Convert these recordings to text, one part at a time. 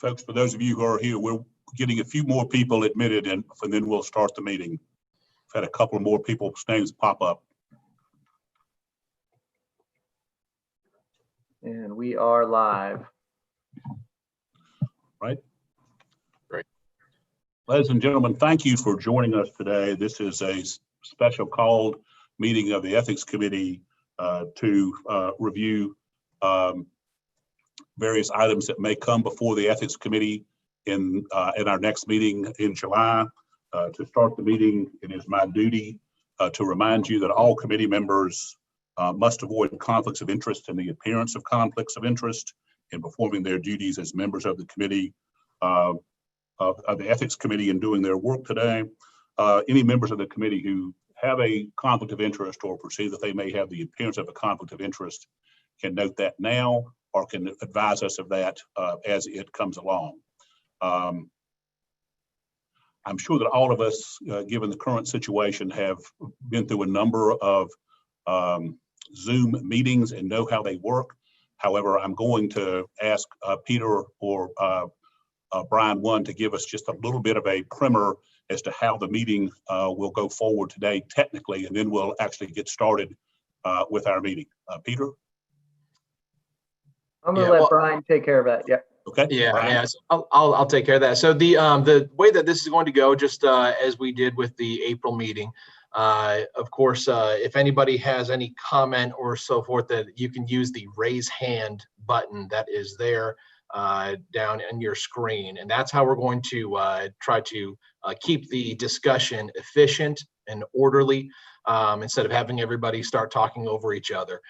Folks, for those of you who are here, we're getting a few more people admitted, and then we'll start the meeting. We've had a couple more people's names pop up. And we are live. Right. Great. Ladies and gentlemen, thank you for joining us today. This is a special called meeting of the Ethics Committee to review various items that may come before the Ethics Committee in our next meeting in July. To start the meeting, it is my duty to remind you that all committee members must avoid conflicts of interest and the appearance of conflicts of interest in performing their duties as members of the committee, of the Ethics Committee, in doing their work today. Any members of the committee who have a conflict of interest or perceive that they may have the appearance of a conflict of interest can note that now, or can advise us of that as it comes along. I'm sure that all of us, given the current situation, have been through a number of Zoom meetings and know how they work. However, I'm going to ask Peter or Brian Oten to give us just a little bit of a primer as to how the meeting will go forward today technically, and then we'll actually get started with our meeting. Peter? I'm going to let Brian take care of that. Yeah. Okay. Yeah, Brian? yeah. So I'll take care of that. So the way that this is going to go, just as we did with the April meeting, of course, if anybody has any comment or so forth, that you can use the raise hand button that is there down on your screen, and that's how we're going to try to keep the discussion efficient and orderly. Instead of having everybody start talking over each other.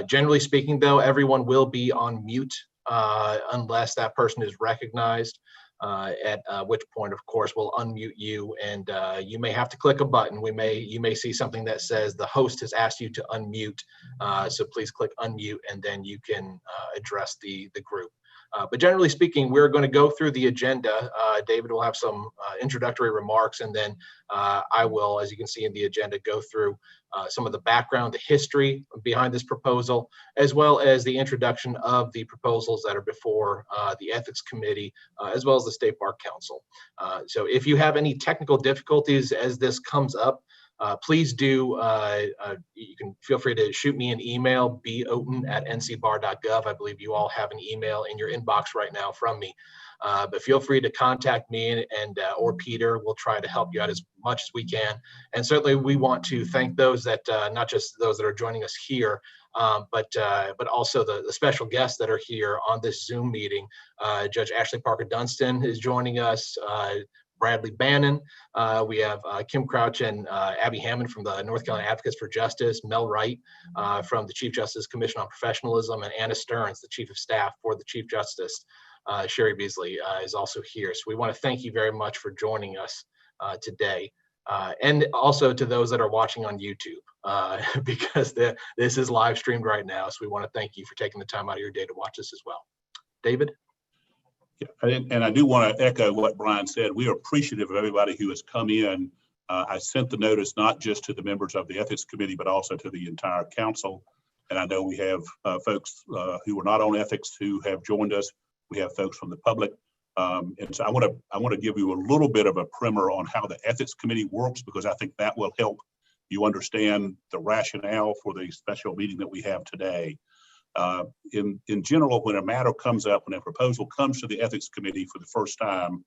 Generally speaking, though, everyone will be on mute unless that person is recognized, at which point, of course, we'll unmute you, and you may have to click a button. You may see something that says the host has asked you to unmute, so please click unmute, and then you can address the group. But generally speaking, we're going to go through the agenda. David will have some introductory remarks, and then I will, as you can see in the agenda, go through some of the background, the history behind this proposal, as well as the introduction of the proposals that are before the Ethics Committee, as well as the State Bar Council. So if you have any technical difficulties as this comes up, please do, you can feel free to shoot me an email, boten@ncbar.gov. I believe you all have an email in your inbox right now from me. But feel free to contact me and or Peter. We'll try to help you out as much as we can. And certainly we want to thank those that, not just those that are joining us here, but also the special guests that are here on this Zoom meeting. Judge Ashley Parker Dunstan is joining us. Bradley Bannon. We have Kim Crouch and Abby Hammond from the North Carolina Advocates for Justice, Mel Wright from the Chief Justice Commission on Professionalism, and Anna Stearns, the Chief of Staff for the Chief Justice. Sherry Beasley is also here. So we want to thank you very much for joining us today. And also to those that are watching on YouTube, because this is live streamed right now. So we want to thank you for taking the time out of your day to watch this as well. David? Yeah, and I do want to echo what Brian said. We are appreciative of everybody who has come in. I sent the notice not just to the members of the Ethics Committee, but also to the entire council. And I know we have folks who are not on ethics who have joined us. We have folks from the public. And so I want to give you a little bit of a primer on how the Ethics Committee works, because I think that will help you understand the rationale for the special meeting that we have today. In general, when a matter comes up, when a proposal comes to the Ethics Committee for the first time,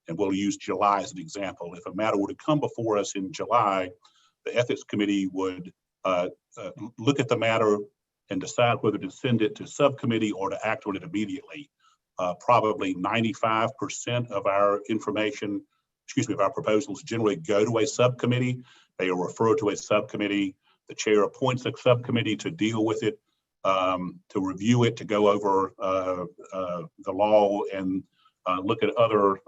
and we'll use July as an example, if a matter were to come before us in July, the Ethics Committee would look at the matter and decide whether to send it to subcommittee or to act on it immediately. Probably 95% of our of our proposals generally go to a subcommittee. They are referred to a subcommittee. The chair appoints a subcommittee to deal with it, to review it, to go over the law and look at other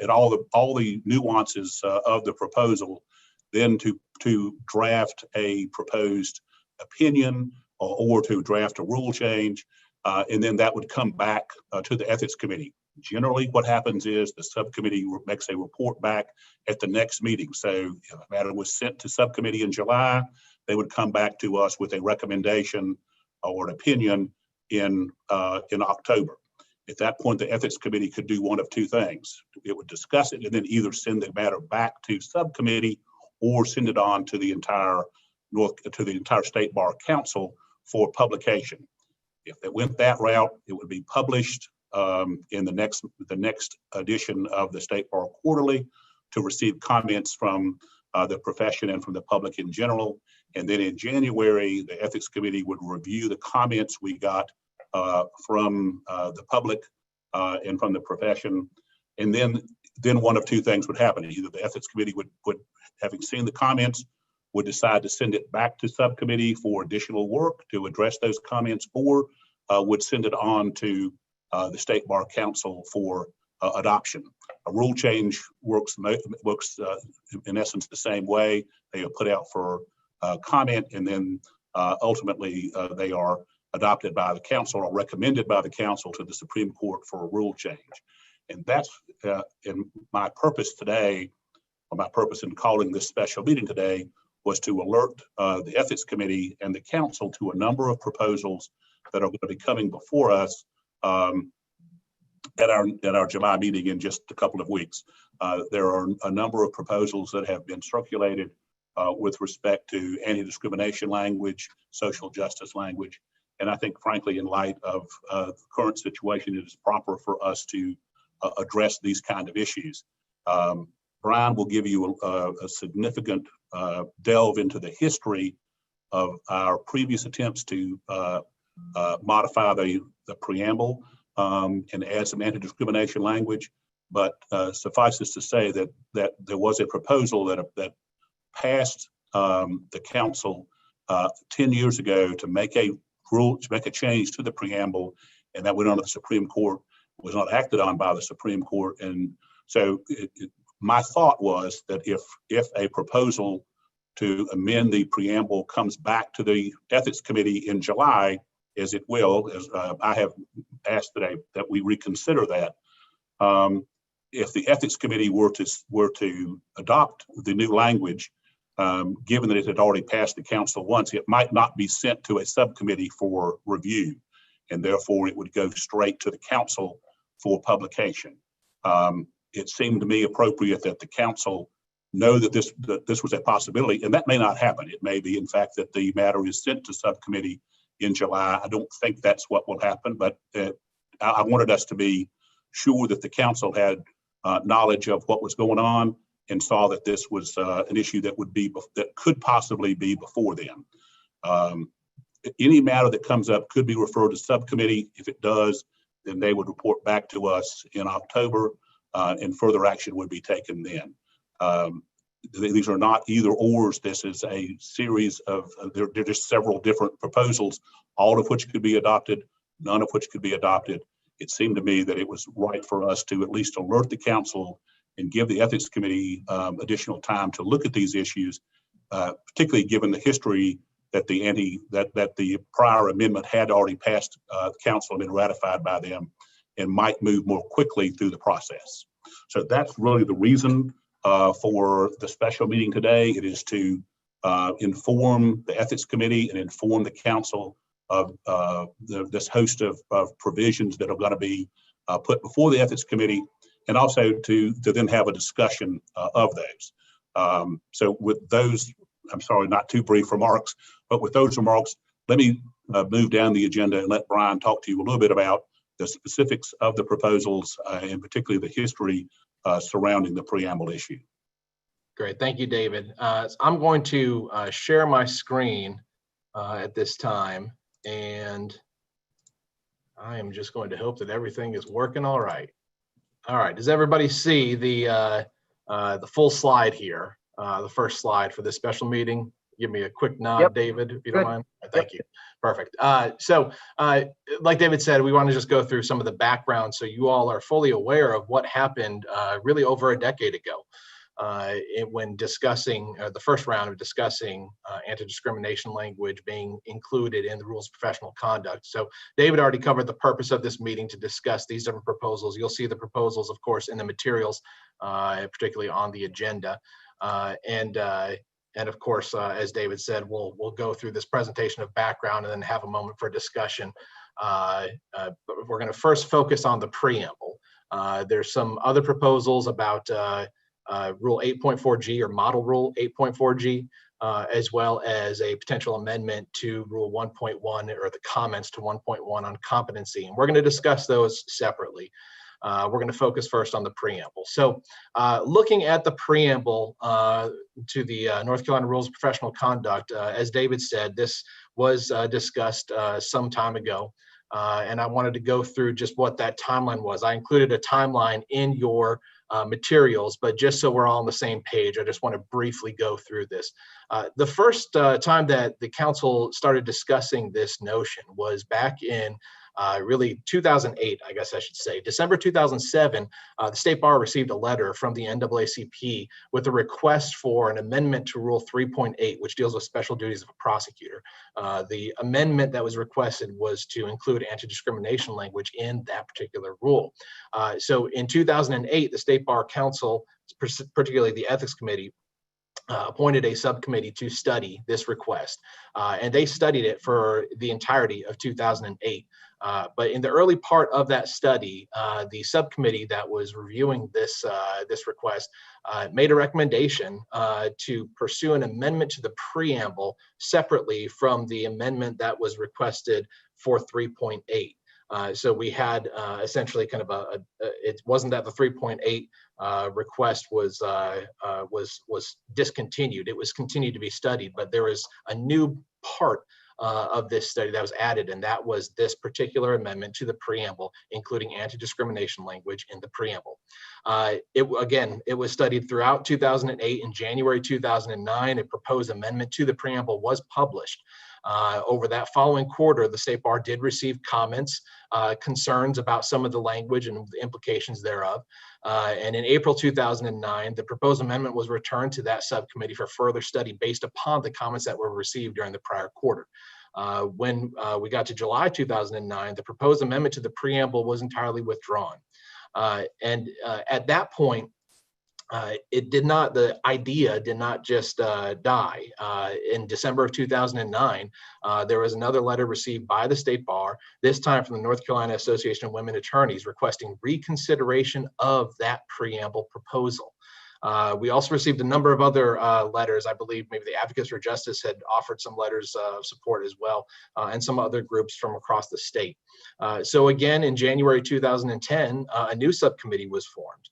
at all the nuances of the proposal, then to draft a proposed opinion or to draft a rule change, and then that would come back to the Ethics Committee. Generally, what happens is the subcommittee makes a report back at the next meeting. So if a matter was sent to subcommittee in July, they would come back to us with a recommendation or an opinion in October. At that point, the Ethics Committee could do one of two things. It would discuss it and then either send the matter back to subcommittee or send it on to the entire State Bar Council for publication. If it went that route, it would be published in the next edition of the State Bar Quarterly to receive comments from the profession and from the public in general. And then in January, the Ethics Committee would review the comments we got from the public and from the profession. And then one of two things would happen. Either the Ethics Committee would having seen the comments, would decide to send it back to subcommittee for additional work to address those comments, or would send it on to the State Bar Council for adoption. A rule change works in essence the same way. They are put out for comment, and then ultimately they are adopted by the council or recommended by the council to the Supreme Court for a rule change. And that's in my purpose today, or my purpose in calling this special meeting today, was to alert the Ethics Committee and the council to a number of proposals that are going to be coming before us at our July meeting in just a couple of weeks. There are a number of proposals that have been circulated with respect to anti-discrimination language, social justice language. And I think, frankly, in light of the current situation, it is proper for us to address these kind of issues. Brian will give you a significant delve into the history of our previous attempts to modify the preamble and add some anti-discrimination language. But suffices to say that there was a proposal that passed the council 10 years ago to make a change to the preamble, and that went on to the Supreme Court, was not acted on by the Supreme Court. And so my thought was that if a proposal to amend the preamble comes back to the Ethics Committee in July, as it will, as I have asked today, that we reconsider that. If the Ethics Committee were to adopt the new language, given that it had already passed the council once, it might not be sent to a subcommittee for review, and therefore it would go straight to the council for publication. It seemed to me appropriate that the council know that this was a possibility, and that may not happen. It may be, in fact, that the matter is sent to subcommittee in July. I don't think that's what will happen, but I wanted us to be sure that the council had knowledge of what was going on and saw that this was an issue that could possibly be before then. Any matter that comes up could be referred to subcommittee. If it does, then they would report back to us in October, and further action would be taken then. These are not either ors. This is a series of, there are just several different proposals, all of which could be adopted, none of which could be adopted. It seemed to me that it was right for us to at least alert the council and give the Ethics Committee additional time to look at these issues, particularly given the history that the prior amendment had already passed council and been ratified by them, and might move more quickly through the process. So that's really the reason for the special meeting today. It is to inform the Ethics Committee and inform the council of this host of provisions that are going to be put before the Ethics Committee, and also to then have a discussion of those. So with those, I'm sorry, not too brief remarks, but with those remarks, let me move down the agenda and let Brian talk to you a little bit about the specifics of the proposals, and particularly the history surrounding the preamble issue. Great, thank you, David. I'm going to share my screen at this time, and I am just going to hope that everything is working all right. All right, does everybody see the full slide here, the first slide for this special meeting? Give me a quick nod, Yep. David, if you Good. don't mind. Thank you. Perfect. So like David said, we want to just go through some of the background so you all are fully aware of what happened really over a decade ago when discussing the first round of discussing anti-discrimination language being included in the rules of professional conduct. So David already covered the purpose of this meeting to discuss these different proposals. You'll see the proposals, of course, in the materials, particularly on the agenda. And of course, as David said, we'll go through this presentation of background and then have a moment for discussion. But we're going to first focus on the preamble. There's some other proposals about Rule 8.4G or Model Rule 8.4G, as well as a potential amendment to Rule 1.1 or the comments to 1.1 on competency. And we're going to discuss those separately. We're going to focus first on the preamble. So looking at the preamble to the North Carolina Rules of Professional Conduct, as David said, this was discussed some time ago. And I wanted to go through just what that timeline was. I included a timeline in your materials, but just so we're all on the same page, I just want to briefly go through this. The first time that the council started discussing this notion was back in really 2008, I guess I should say. December 2007, the State Bar received a letter from the NAACP with a request for an amendment to Rule 3.8, which deals with special duties of a prosecutor. The amendment that was requested was to include anti-discrimination language in that particular rule. So in 2008, the State Bar Council, particularly the Ethics Committee, appointed a subcommittee to study this request. And they studied it for the entirety of 2008. But in the early part of that study, the subcommittee that was reviewing this request made a recommendation to pursue an amendment to the preamble separately from the amendment that was requested for 3.8. So we had essentially kind of it wasn't that the 3.8 request was discontinued. It was continued to be studied, but there was a new part of this study that was added, and that was this particular amendment to the preamble, including anti-discrimination language in the preamble. It was studied throughout 2008. In January 2009, a proposed amendment to the preamble was published. Over that following quarter, the State Bar did receive comments, concerns about some of the language and the implications thereof. And in April 2009, the proposed amendment was returned to that subcommittee for further study based upon the comments that were received during the prior quarter. When we got to July 2009, the proposed amendment to the preamble was entirely withdrawn. And at that point, the idea did not just die. In December of 2009, there was another letter received by the State Bar, this time from the North Carolina Association of Women Attorneys, requesting reconsideration of that preamble proposal. We also received a number of other letters. I believe maybe the Advocates for Justice had offered some letters of support as well, and some other groups from across the state. So again, in January 2010, a new subcommittee was formed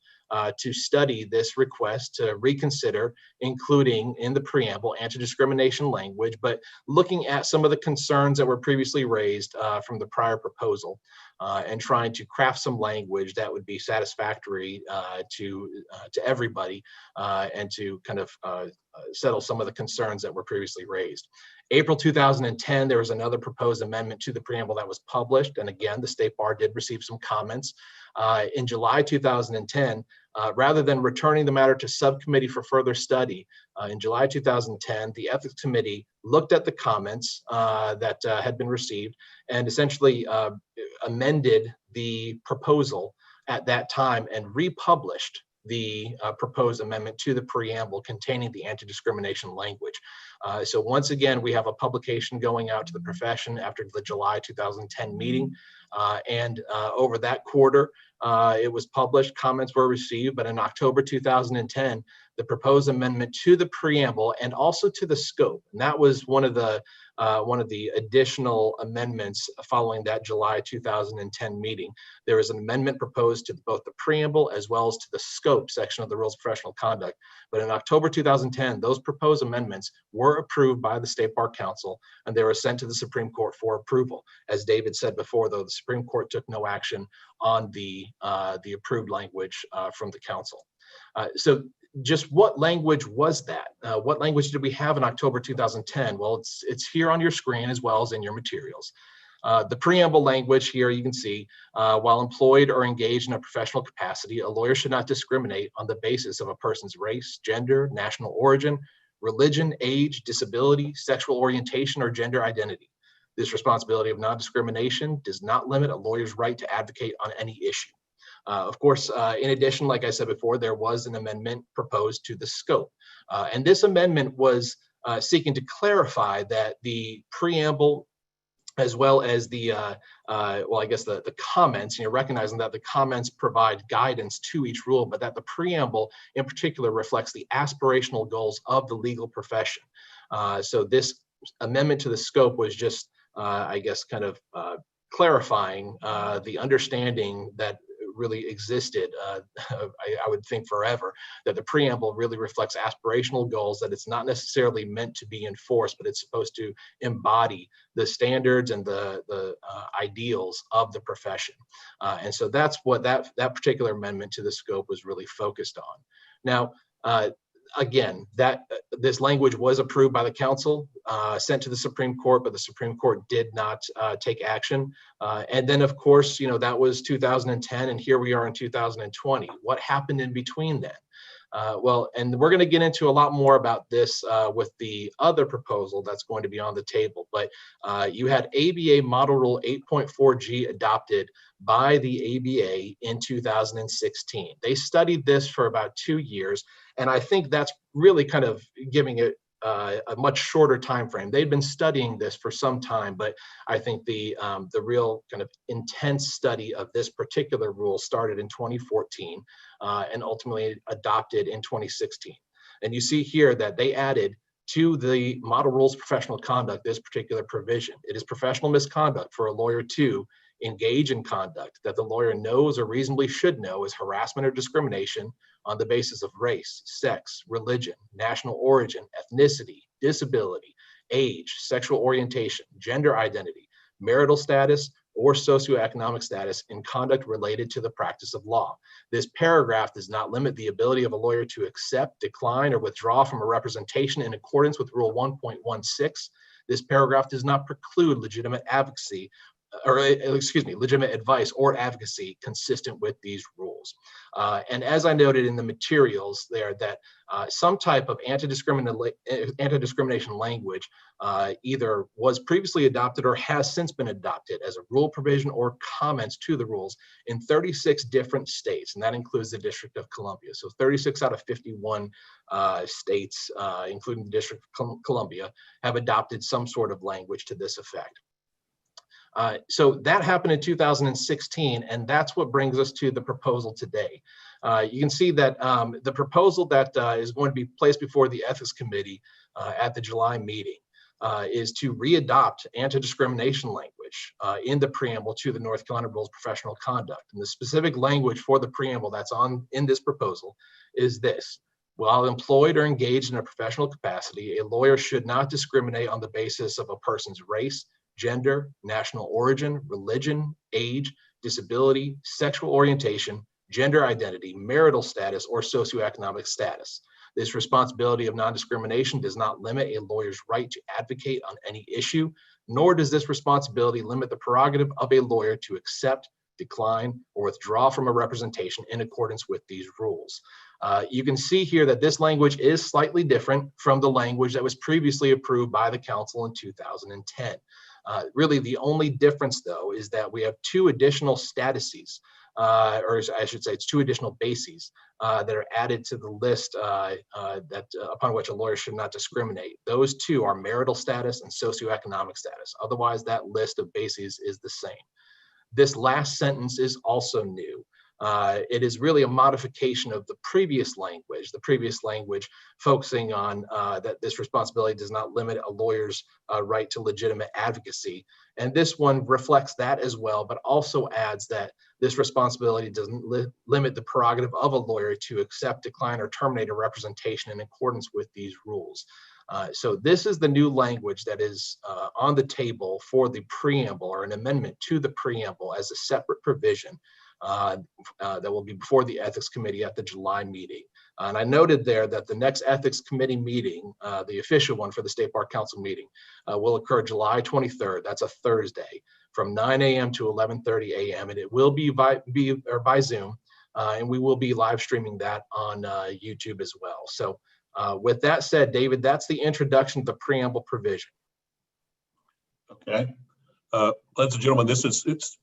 to study this request to reconsider, including in the preamble, anti-discrimination language, but looking at some of the concerns that were previously raised from the prior proposal, and trying to craft some language that would be satisfactory to everybody, and to kind of settle some of the concerns that were previously raised. April 2010, there was another proposed amendment to the preamble that was published, and again, the State Bar did receive some comments. In July 2010, rather than returning the matter to subcommittee for further study, in July 2010, the Ethics Committee looked at the comments that had been received and essentially amended the proposal at that time and republished the proposed amendment to the preamble containing the anti-discrimination language. So once again, we have a publication going out to the profession after the July 2010 meeting. And over that quarter, it was published, comments were received, but in October 2010, the proposed amendment to the preamble and also to the scope, and that was one of the additional amendments following that July 2010 meeting. There was an amendment proposed to both the preamble as well as to the scope section of the Rules of Professional Conduct. But in October 2010, those proposed amendments were approved by the State Bar Council, and they were sent to the Supreme Court for approval. As David said before, though, the Supreme Court took no action on the approved language from the council. So just what language was that? What language did we have in October 2010? Well, it's here on your screen as well as in your materials. The preamble language here, you can see, while employed or engaged in a professional capacity, a lawyer should not discriminate on the basis of a person's race, gender, national origin, religion, age, disability, sexual orientation, or gender identity. This responsibility of non-discrimination does not limit a lawyer's right to advocate on any issue. Of course, in addition, like I said before, there was an amendment proposed to the scope. And this amendment was seeking to clarify that the preamble as well as the, well, I guess the comments, recognizing that the comments provide guidance to each rule, but that the preamble in particular reflects the aspirational goals of the legal profession. So this amendment to the scope was just, I guess, kind of clarifying the understanding that really existed, I would think forever, that the preamble really reflects aspirational goals, that it's not necessarily meant to be enforced, but it's supposed to embody the standards and the ideals of the profession. And so that's what that particular amendment to the scope was really focused on. Now, again, this language was approved by the council, sent to the Supreme Court, but the Supreme Court did not take action. And then, of course, that was 2010, and here we are in 2020. What happened in between then? Well, and we're going to get into a lot more about this with the other proposal that's going to be on the table. But you had ABA Model Rule 8.4G adopted by the ABA in 2016. They studied this for about 2 years, and I think that's really kind of giving it a much shorter time frame. They'd been studying this for some time, but I think the real kind of intense study of this particular rule started in 2014 and ultimately adopted in 2016. And you see here that they added to the Model Rules of Professional Conduct this particular provision. It is professional misconduct for a lawyer to engage in conduct that the lawyer knows or reasonably should know is harassment or discrimination on the basis of race, sex, religion, national origin, ethnicity, disability, age, sexual orientation, gender identity, marital status, or socioeconomic status in conduct related to the practice of law. This paragraph does not limit the ability of a lawyer to accept, decline, or withdraw from a representation in accordance with Rule 1.16. This paragraph does not preclude legitimate advocacy legitimate advice or advocacy consistent with these rules. And as I noted in the materials there, that some type of anti-discrimination language either was previously adopted or has since been adopted as a rule provision or comments to the rules in 36 different states, and that includes the District of Columbia. So 36 out of 51 states, including the District of Columbia, have adopted some sort of language to this effect. So that happened in 2016, and that's what brings us to the proposal today. You can see that the proposal that is going to be placed before the Ethics Committee at the July meeting is to readopt anti-discrimination language in the preamble to the North Carolina Rules of Professional Conduct. And the specific language for the preamble that's in this proposal is this: while employed or engaged in a professional capacity, a lawyer should not discriminate on the basis of a person's race, gender, national origin, religion, age, disability, sexual orientation, gender identity, marital status, or socioeconomic status. This responsibility of non-discrimination does not limit a lawyer's right to advocate on any issue, nor does this responsibility limit the prerogative of a lawyer to accept, decline, or withdraw from a representation in accordance with these rules. You can see here that this language is slightly different from the language that was previously approved by the council in 2010. Really, the only difference, though, is that we have two additional statuses, or I should say it's two additional bases that are added to the list upon which a lawyer should not discriminate. Those two are marital status and socioeconomic status. Otherwise, that list of bases is the same. This last sentence is also new. It is really a modification of the previous language focusing on that this responsibility does not limit a lawyer's right to legitimate advocacy. And this one reflects that as well, but also adds that this responsibility doesn't limit the prerogative of a lawyer to accept, decline, or terminate a representation in accordance with these rules. So this is the new language that is on the table for the preamble, or an amendment to the preamble as a separate provision that will be before the Ethics Committee at the July meeting. And I noted there that the next Ethics Committee meeting, the official one for the State Bar Council meeting, will occur July 23rd. That's a Thursday, from 9 a.m. to 11:30 a.m. And it will be by Zoom, and we will be live streaming that on YouTube as well. So with that said, David, that's the introduction to the preamble provision. Okay. Ladies and gentlemen, it's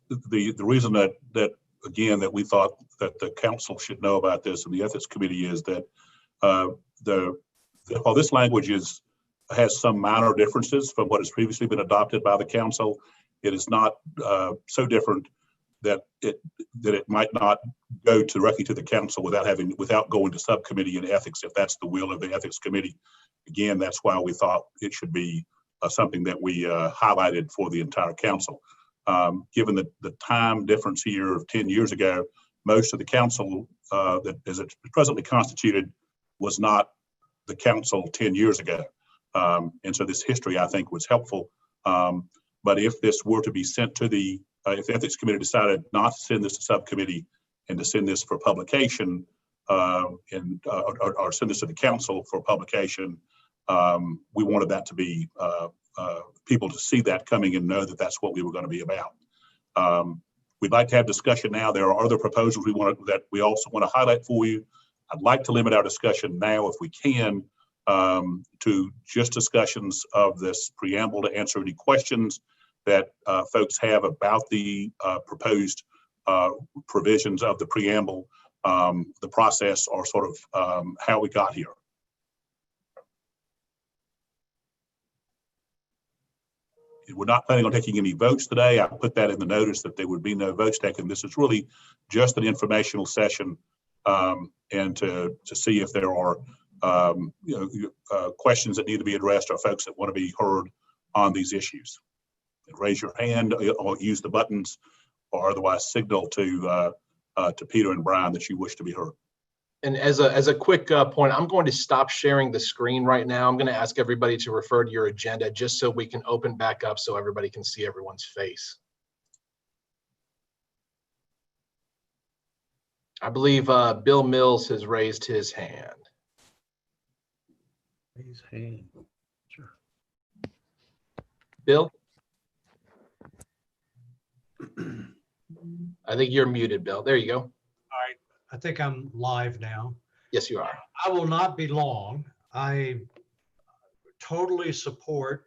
the reason that again, that we thought that the council should know about this and the Ethics Committee is that while this language has some minor differences from what has previously been adopted by the council, it is not so different that it might not go directly to the council without going to subcommittee and ethics, if that's the will of the ethics committee. Again, that's why we thought it should be something that we highlighted for the entire council. Given the time difference here of 10 years ago, most of the council that is presently constituted was not the council 10 years ago. And so this history, I think, was helpful. But if this were to be sent to if the ethics committee decided not to send this to subcommittee and to send this for publication or send this to the council for publication, we wanted that to be people to see that coming and know that that's what we were going to be about. We'd like to have discussion now. There are other proposals that we also want to highlight for you. I'd like to limit our discussion now, if we can, to just discussions of this preamble to answer any questions that folks have about the proposed provisions of the preamble, the process, or sort of how we got here. We're not planning on taking any votes today. I put that in the notice that there would be no votes taken. This is really just an informational session and to see if there are questions that need to be addressed or folks that want to be heard on these issues. Raise your hand or use the buttons or otherwise signal to Peter and Brian that you wish to be heard. And as a quick point, I'm going to stop sharing the screen right now. I'm going to ask everybody to refer to your agenda just so we can open back up so everybody can see everyone's face. I believe Bill Mills has raised his hand. Raise hand. Sure. Bill? I think you're muted, Bill. There you go. All right. I think I'm live now. Yes, you are. I will not be long. I totally support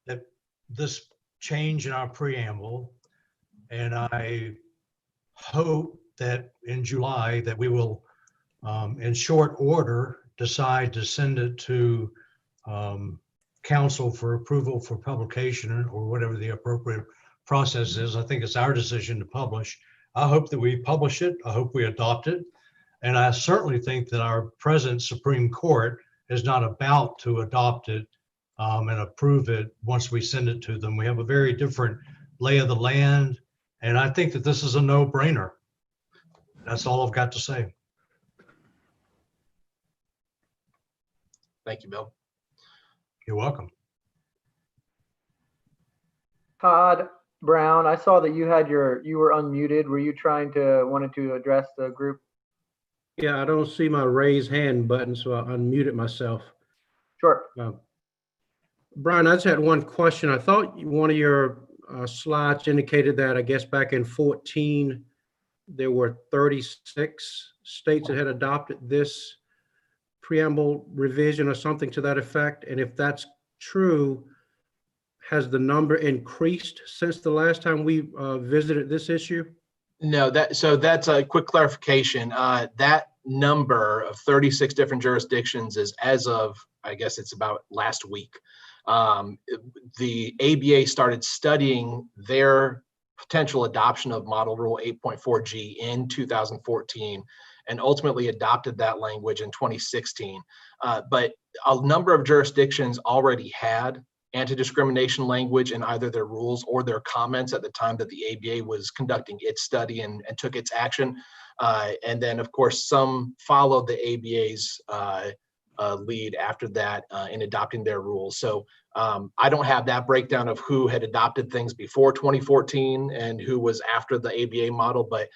that this change in our preamble, and I hope that in July that we will, in short order, decide to send it to council for approval for publication or whatever the appropriate process is. I think it's our decision to publish. I hope that we publish it. I hope we adopt it. And I certainly think that our present Supreme Court is not about to adopt it and approve it once we send it to them. We have a very different lay of the land. And I think that this is a no-brainer. That's all I've got to say. Thank you, Bill. You're welcome. Todd Brown, I saw that you were unmuted. Were you wanted to address the group? Yeah, I don't see my raise hand button, so I unmuted myself. Sure. Brian, I just had one question. I thought one of your slides indicated that, I guess back in 2014, there were 36 states that had adopted this preamble revision or something to that effect. And if that's true, has the number increased since the last time we visited this issue? No, that's a quick clarification. That number of 36 different jurisdictions is as of, I guess it's about last week. The ABA started studying their potential adoption of Model Rule 8.4G in 2014 and ultimately adopted that language in 2016. But a number of jurisdictions already had anti-discrimination language in either their rules or their comments at the time that the ABA was conducting its study and took its action. And then, of course, some followed the ABA's lead after that in adopting their rules. So I don't have that breakdown of who had adopted things before 2014 and who was after the ABA model, but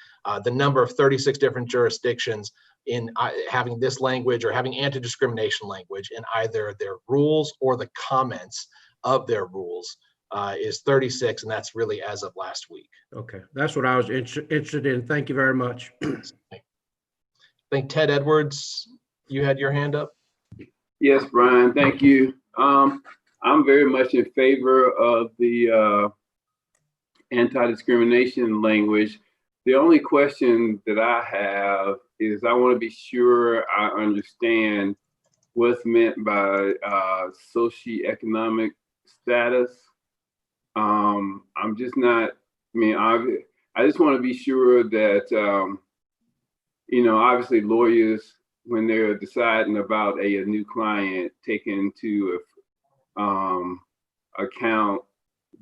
the number of 36 different jurisdictions in having this language or having anti-discrimination language in either their rules or the comments of their rules is 36, and that's really as of last week. Okay, that's what I was interested in. Thank you very much. I think Ted Edwards, you had your hand up. Yes, Brian, thank you. I'm very much in favor of the anti-discrimination language. The only question that I have is I want to be sure I understand what's meant by socioeconomic status. I'm just not, I just want to be sure that, obviously lawyers, when they're deciding about a new client, take into account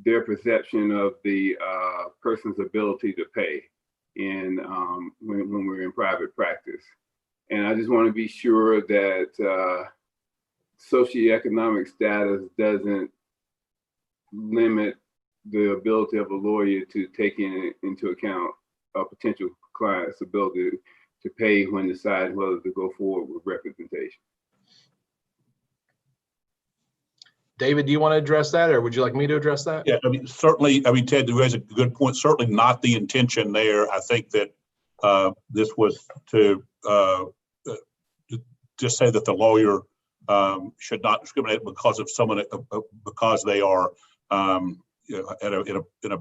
their perception of the person's ability to pay and when we're in private practice. And I just want to be sure that socioeconomic status doesn't limit the ability of a lawyer to take into account a potential client's ability to pay when deciding whether to go forward with representation. David, do you want to address that, or would you like me to address that? Yeah, certainly, Ted, you raise a good point. Certainly not the intention there. I think that this was to just say that the lawyer should not discriminate because of someone, because they are in a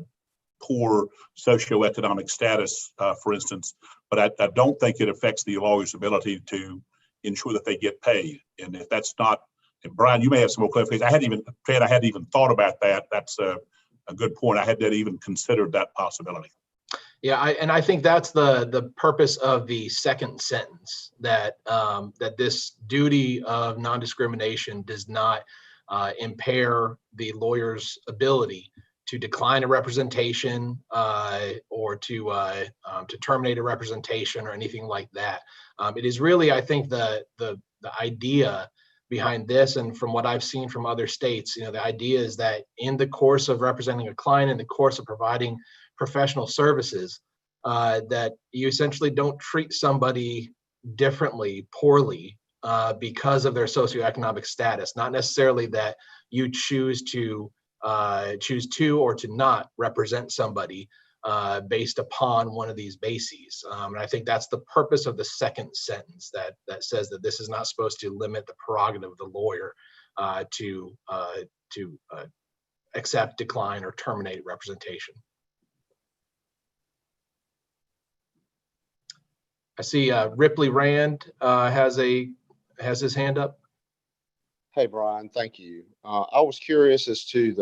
poor socioeconomic status, for instance. But I don't think it affects the lawyer's ability to ensure that they get paid. And if that's not, and Brian, you may have some more clarification. I hadn't even thought about that. That's a good point. I hadn't even considered that possibility. Yeah, and I think that's the purpose of the second sentence, that that this duty of non-discrimination does not impair the lawyer's ability to decline a representation or to terminate a representation or anything like that. It is really, I think, the idea behind this, and from what I've seen from other states, the idea is that in the course of representing a client, in the course of providing professional services, that you essentially don't treat somebody differently, poorly, because of their socioeconomic status. Not necessarily that you choose to or to not represent somebody based upon one of these bases. And I think that's the purpose of the second sentence, that says that this is not supposed to limit the prerogative of the lawyer to accept, decline, or terminate representation. I see Ripley Rand has his hand up. Hey, Brian, thank you. I was curious as to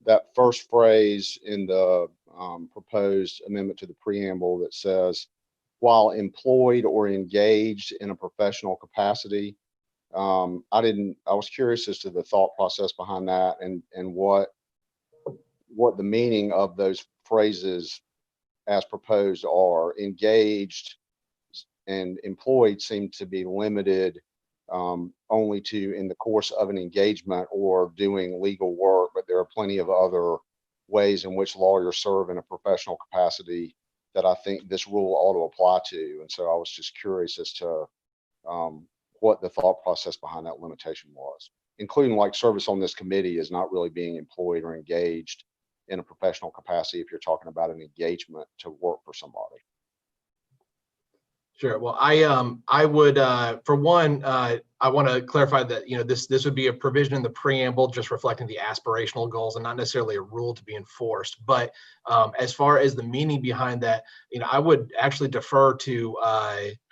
that first phrase in the proposed amendment to the preamble that says, while employed or engaged in a professional capacity. I was curious as to the thought process behind that and what the meaning of those phrases as proposed are. Engaged and employed seem to be limited only to in the course of an engagement or doing legal work, but there are plenty of other ways in which lawyers serve in a professional capacity that I think this rule ought to apply to. And so I was just curious as to what the thought process behind that limitation was, including like service on this committee is not really being employed or engaged in a professional capacity if you're talking about an engagement to work for somebody. Sure. Well, I would, for one, I want to clarify that, this would be a provision in the preamble just reflecting the aspirational goals and not necessarily a rule to be enforced. But as far as the meaning behind that, I would actually defer to,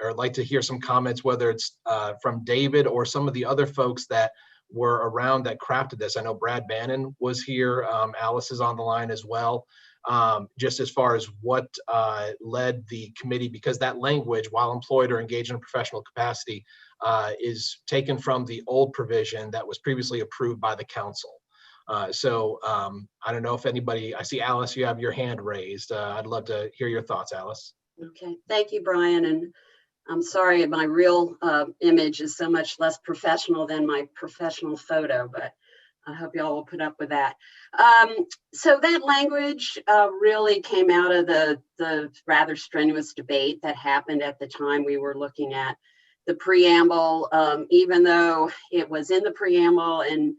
or like to hear some comments, whether it's from David or some of the other folks that were around that crafted this. I know Brad Bannon was here. Alice is on the line as well. Just as far as what led the committee, because that language, while employed or engaged in a professional capacity, is taken from the old provision that was previously approved by the council. So I don't know if anybody, I see Alice, you have your hand raised. I'd love to hear your thoughts, Alice. Okay, thank you, Brian. And I'm sorry, my real image is so much less professional than my professional photo, but I hope y'all will put up with that. So that language really came out of the rather strenuous debate that happened at the time we were looking at the preamble. Even though it was in the preamble and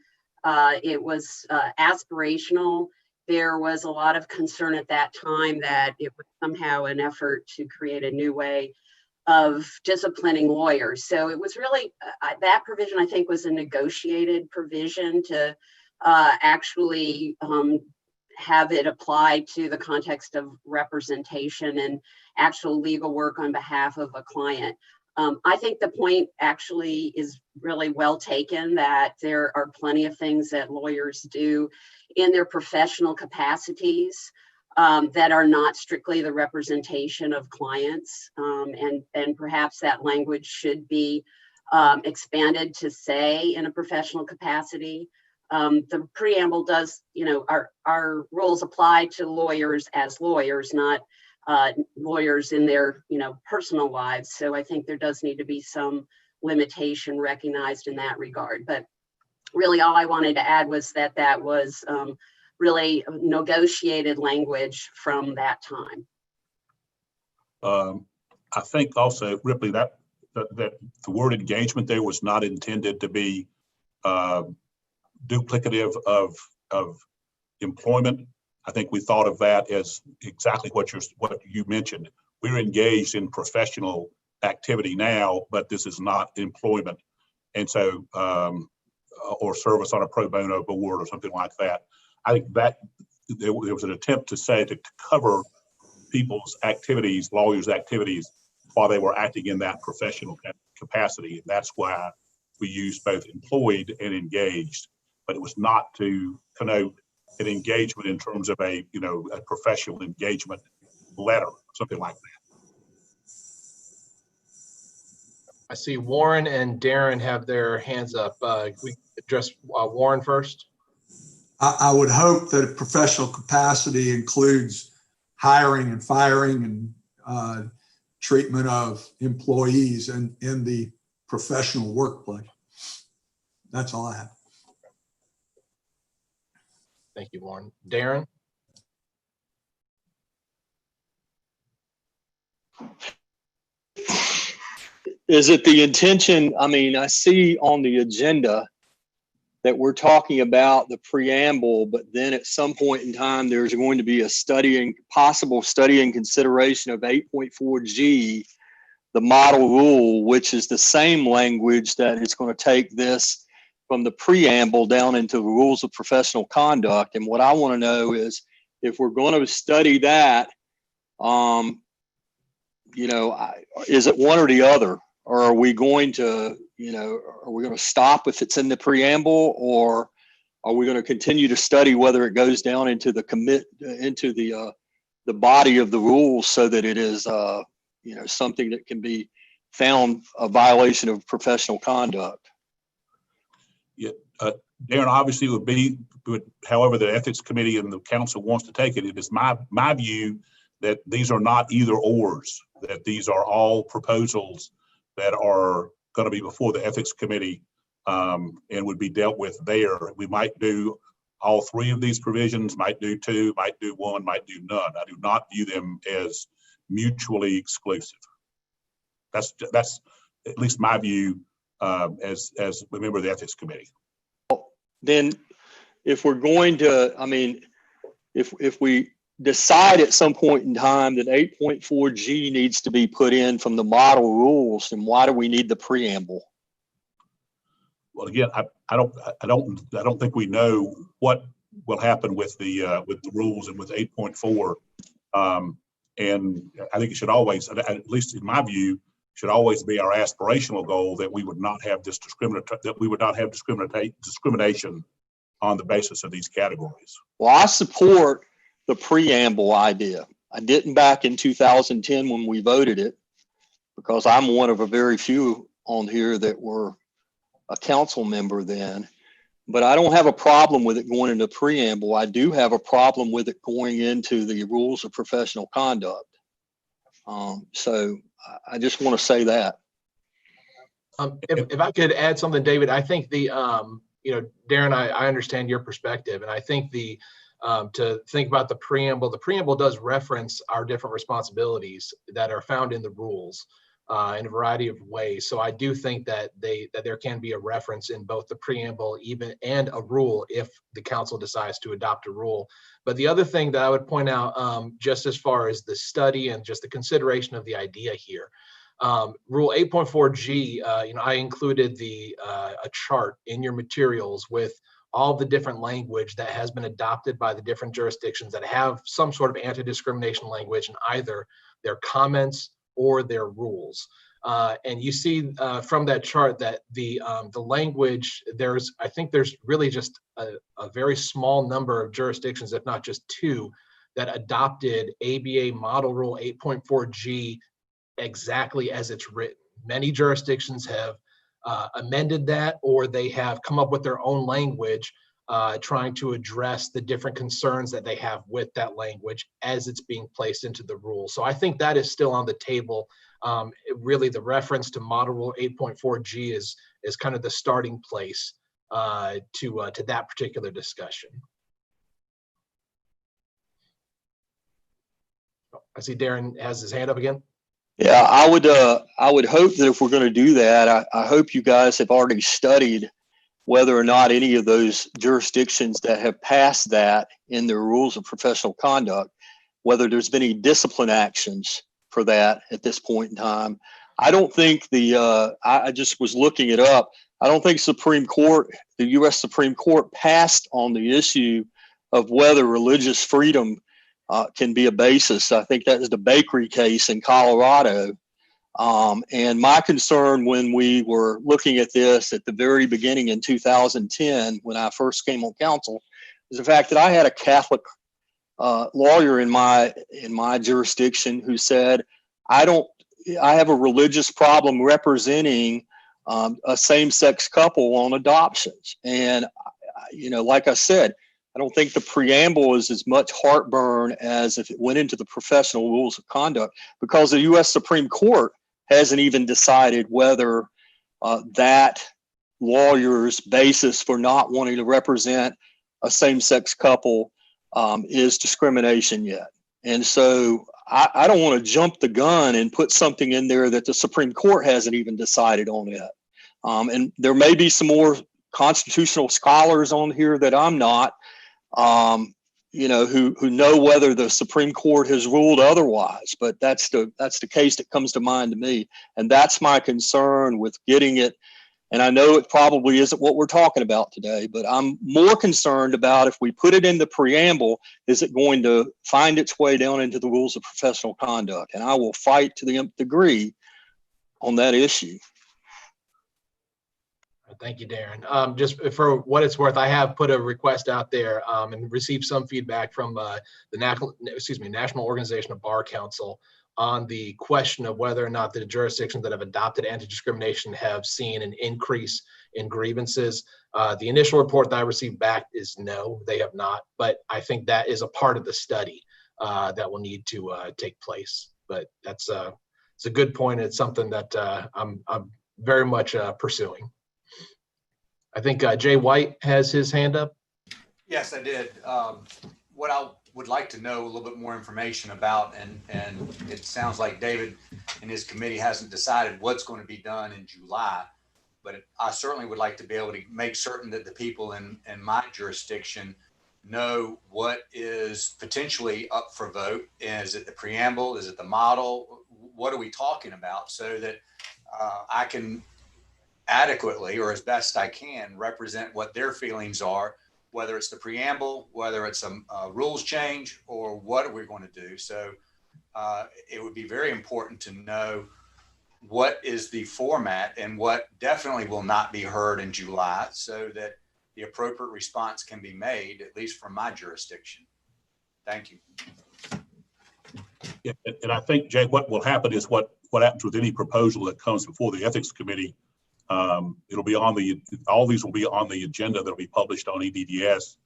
it was aspirational, there was a lot of concern at that time that it was somehow an effort to create a new way of disciplining lawyers. So it was really, that provision I think was a negotiated provision to actually have it apply to the context of representation and actual legal work on behalf of a client. I think the point actually is really well taken, that there are plenty of things that lawyers do in their professional capacities that are not strictly the representation of clients. And perhaps that language should be expanded to say in a professional capacity. The preamble does, our rules apply to lawyers as lawyers, not lawyers in their, personal lives. So I think there does need to be some limitation recognized in that regard. But really all I wanted to add was that was really negotiated language from that time. I think also, Ripley, that the word engagement there was not intended to be duplicative of employment. I think we thought of that as exactly what you mentioned. We're engaged in professional activity now, but this is not employment. And so, or service on a pro bono board or something like that. I think that there was an attempt to say to cover people's activities, lawyers' activities, while they were acting in that professional capacity. And that's why we used both employed and engaged, but it was not to connote an engagement in terms of a professional engagement letter, something like that. I see Warren and Darren have their hands up. We address Warren first. I would hope that a professional capacity includes hiring and firing and treatment of employees in the professional workplace. That's all I have. Thank you, Warren. Darren? Is it the intention? I mean, I see on the agenda that we're talking about the preamble, but then at some point in time, there's going to be a possible study and consideration of 8.4G, the model rule, which is the same language that is going to take this from the preamble down into the rules of professional conduct. And what I want to know is, if we're going to study that, is it one or the other? Or are we going to, are we going to stop if it's in the preamble, or are we going to continue to study whether it goes down into the the body of the rules, so that it is, something that can be found a violation of professional conduct? Yeah, Darren, obviously however the ethics committee and the council wants to take it. It is my view that these are not either ors, that these are all proposals that are going to be before the ethics committee and would be dealt with there. We might do all three of these provisions, might do two, might do one, might do none. I do not view them as mutually exclusive. That's at least my view as a member of the ethics committee. Then if we're going to, if we decide at some point in time that 8.4G needs to be put in from the model rules, then why do we need the preamble? Well, again, I don't think we know what will happen with the rules and with 8.4. And I think it should always, at least in my view, should always be our aspirational goal that we would not have discrimination on the basis of these categories. Well, I support the preamble idea. I didn't back in 2010 when we voted it, because I'm one of a very few on here that were a council member then. But I don't have a problem with it going into preamble. I do have a problem with it going into the rules of professional conduct. So I just want to say that. If I could add something, David, I think Darren, I understand your perspective, and I think to think about the preamble does reference our different responsibilities that are found in the rules in a variety of ways. So I do think that there can be a reference in both the preamble and a rule if the council decides to adopt a rule. But the other thing that I would point out, just as far as the study and just the consideration of the idea here, Rule 8.4G, I included a chart in your materials with all the different language that has been adopted by the different jurisdictions that have some sort of anti-discrimination language in either their comments or their rules. And you see from that chart that the language, I think there's really just a very small number of jurisdictions, if not just two, that adopted ABA Model Rule 8.4G exactly as it's written. Many jurisdictions have amended that, or they have come up with their own language trying to address the different concerns that they have with that language as it's being placed into the rule. So I think that is still on the table. Really, the reference to Model Rule 8.4G is kind of the starting place to that particular discussion. I see Darren has his hand up again. Yeah, I would hope that if we're going to do that, I hope you guys have already studied whether or not any of those jurisdictions that have passed that in their rules of professional conduct, whether there's been any discipline actions for that at this point in time. I don't think I just was looking it up. I don't think the U.S. Supreme Court passed on the issue of whether religious freedom can be a basis. I think that is the Bakery case in Colorado. And my concern when we were looking at this at the very beginning in 2010, when I first came on council, is the fact that I had a Catholic lawyer in my jurisdiction who said, I have a religious problem representing a same-sex couple on adoptions. And, like I said, I don't think the preamble is as much heartburn as if it went into the professional rules of conduct, because the U.S. Supreme Court hasn't even decided whether that lawyer's basis for not wanting to represent a same-sex couple is discrimination yet. And so I don't want to jump the gun and put something in there that the Supreme Court hasn't even decided on yet. And there may be some more constitutional scholars on here that I'm not, who know whether the Supreme Court has ruled otherwise, but that's the case that comes to mind to me. And that's my concern with getting it. And I know it probably isn't what we're talking about today, but I'm more concerned about if we put it in the preamble, is it going to find its way down into the rules of professional conduct? And I will fight to the nth degree on that issue. Thank you, Darren. Just for what it's worth, I have put a request out there and received some feedback from the National Organization of Bar Council on the question of whether or not the jurisdictions that have adopted anti-discrimination have seen an increase in grievances. The initial report that I received back is no, they have not. But I think that is a part of the study that will need to take place. But it's a good point. It's something that I'm very much pursuing. I think Jay White has his hand up. Yes, I did. What I would like to know a little bit more information about, and it sounds like David and his committee hasn't decided what's going to be done in July, but I certainly would like to be able to make certain that the people in my jurisdiction know what is potentially up for vote. Is it the preamble? Is it the model? What are we talking about, so that I can adequately, or as best I can, represent what their feelings are, whether it's the preamble, whether it's a rules change, or what are we going to do. So it would be very important to know what is the format and what definitely will not be heard in July, so that the appropriate response can be made, at least from my jurisdiction. Thank you. Yeah, and I think, Jay, what will happen is what happens with any proposal that comes before the Ethics Committee. It'll be all these will be on the agenda that'll be published on EDDS,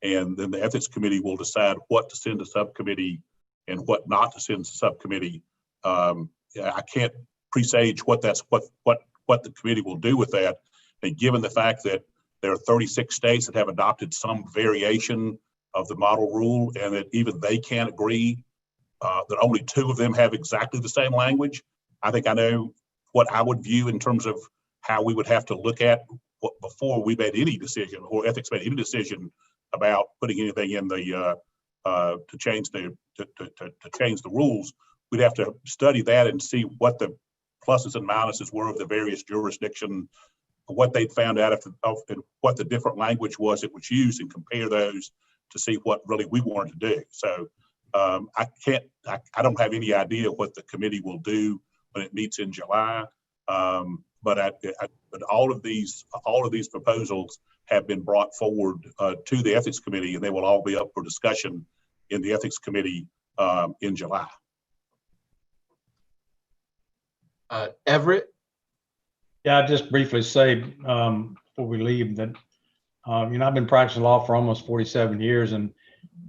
and then the Ethics Committee will decide what to send to subcommittee and what not to send to subcommittee. I can't presage what the committee will do with that. And given the fact that there are 36 states that have adopted some variation of the model rule, and that even they can't agree that only 2 of them have exactly the same language, I think I know what I would view in terms of how we would have to look at before we made any decision, or ethics made any decision about putting anything in the to change the rules. We'd have to study that and see what the pluses and minuses were of the various jurisdictions, what they'd found out and what the different language was that was used, and compare those to see what really we wanted to do. So I don't have any idea what the committee will do when it meets in July. But all of these proposals have been brought forward to the Ethics Committee, and they will all be up for discussion in the Ethics Committee in July. Everett? Yeah, I'll just briefly say before we leave that, I've been practicing law for almost 47 years, and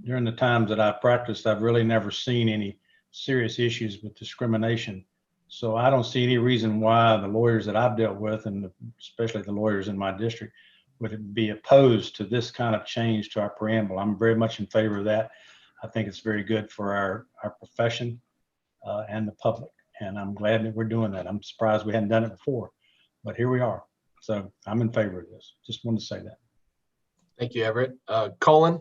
during the times that I've practiced, I've really never seen any serious issues with discrimination. So I don't see any reason why the lawyers that I've dealt with, and especially the lawyers in my district, would be opposed to this kind of change to our preamble. I'm very much in favor of that. I think it's very good for our profession and the public. And I'm glad that we're doing that. I'm surprised we hadn't done it before, but here we are. So I'm in favor of this. Just wanted to say that. Thank you, Everett. Colin?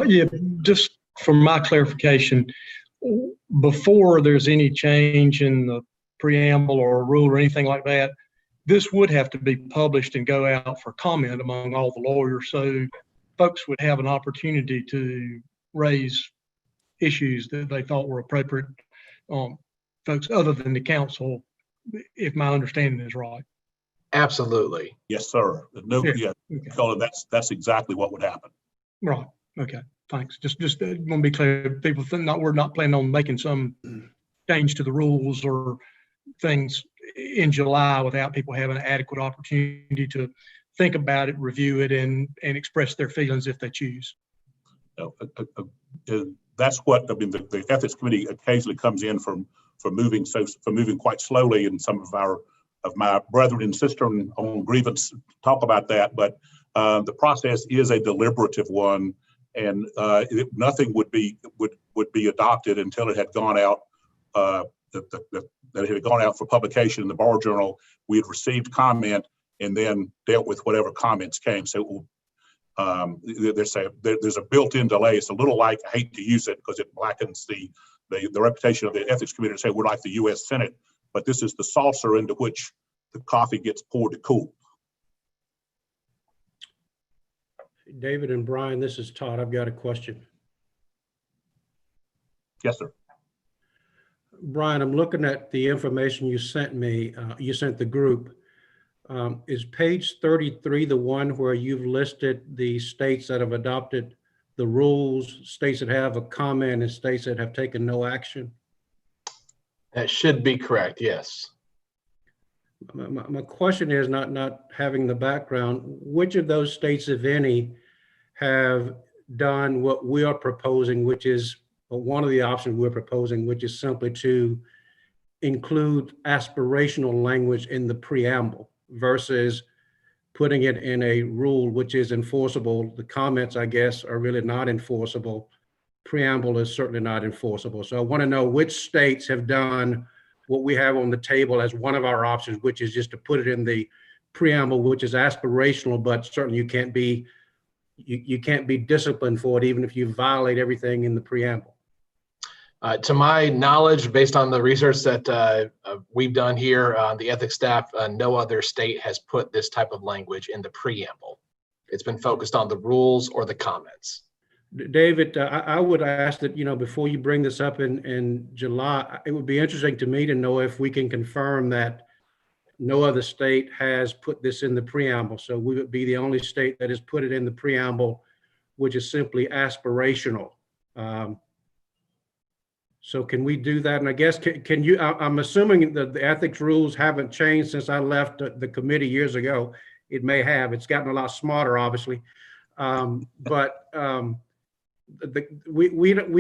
Yeah, just for my clarification, before there's any change in the preamble or a rule or anything like that, this would have to be published and go out for comment among all the lawyers, so folks would have an opportunity to raise issues that they thought were appropriate, folks other than the council, if my understanding is right. Absolutely. Yes, sir. No, Yeah. yeah, Okay. Colin, that's exactly what would happen. Right. Okay. Thanks. Just want to be clear. People think we're not planning on making some change to the rules or things in July without people having an adequate opportunity to think about it, review it, and express their feelings if they choose. No, that's what I mean. The Ethics Committee occasionally comes in for moving quite slowly, and some of my brethren and sister on grievance talk about that. But the process is a deliberative one, and nothing would be adopted until it had gone out. That it had gone out for publication in the Bar Journal. We had received comment and then dealt with whatever comments came. So there's a built-in delay. It's a little like, I hate to use it because it blackens the reputation of the Ethics Committee to say we're like the U.S. Senate, but this is the saucer into which the coffee gets poured to cool. David and Brian, this is Todd. I've got a question. Yes, sir. Brian, I'm looking at the information you sent me, you sent the group. Is page 33 the one where you've listed the states that have adopted the rules, states that have a comment, and states that have taken no action? That should be correct, yes. My question is not having the background, which of those states, if any, have done what we are proposing, which is one of the options we're proposing, which is simply to include aspirational language in the preamble versus putting it in a rule which is enforceable. The comments, I guess, are really not enforceable. Preamble is certainly not enforceable. So I want to know which states have done what we have on the table as one of our options, which is just to put it in the preamble, which is aspirational, but certainly you can't be disciplined for it, even if you violate everything in the preamble. To my knowledge, based on the research that we've done here on the ethics staff, no other state has put this type of language in the preamble. It's been focused on the rules or the comments. David, I would ask that, before you bring this up in July, it would be interesting to me to know if we can confirm that no other state has put this in the preamble. So we would be the only state that has put it in the preamble, which is simply aspirational. So can we do that? And I guess, can you, I'm assuming that the ethics rules haven't changed since I left the committee years ago. It may have, it's gotten a lot smarter, obviously. We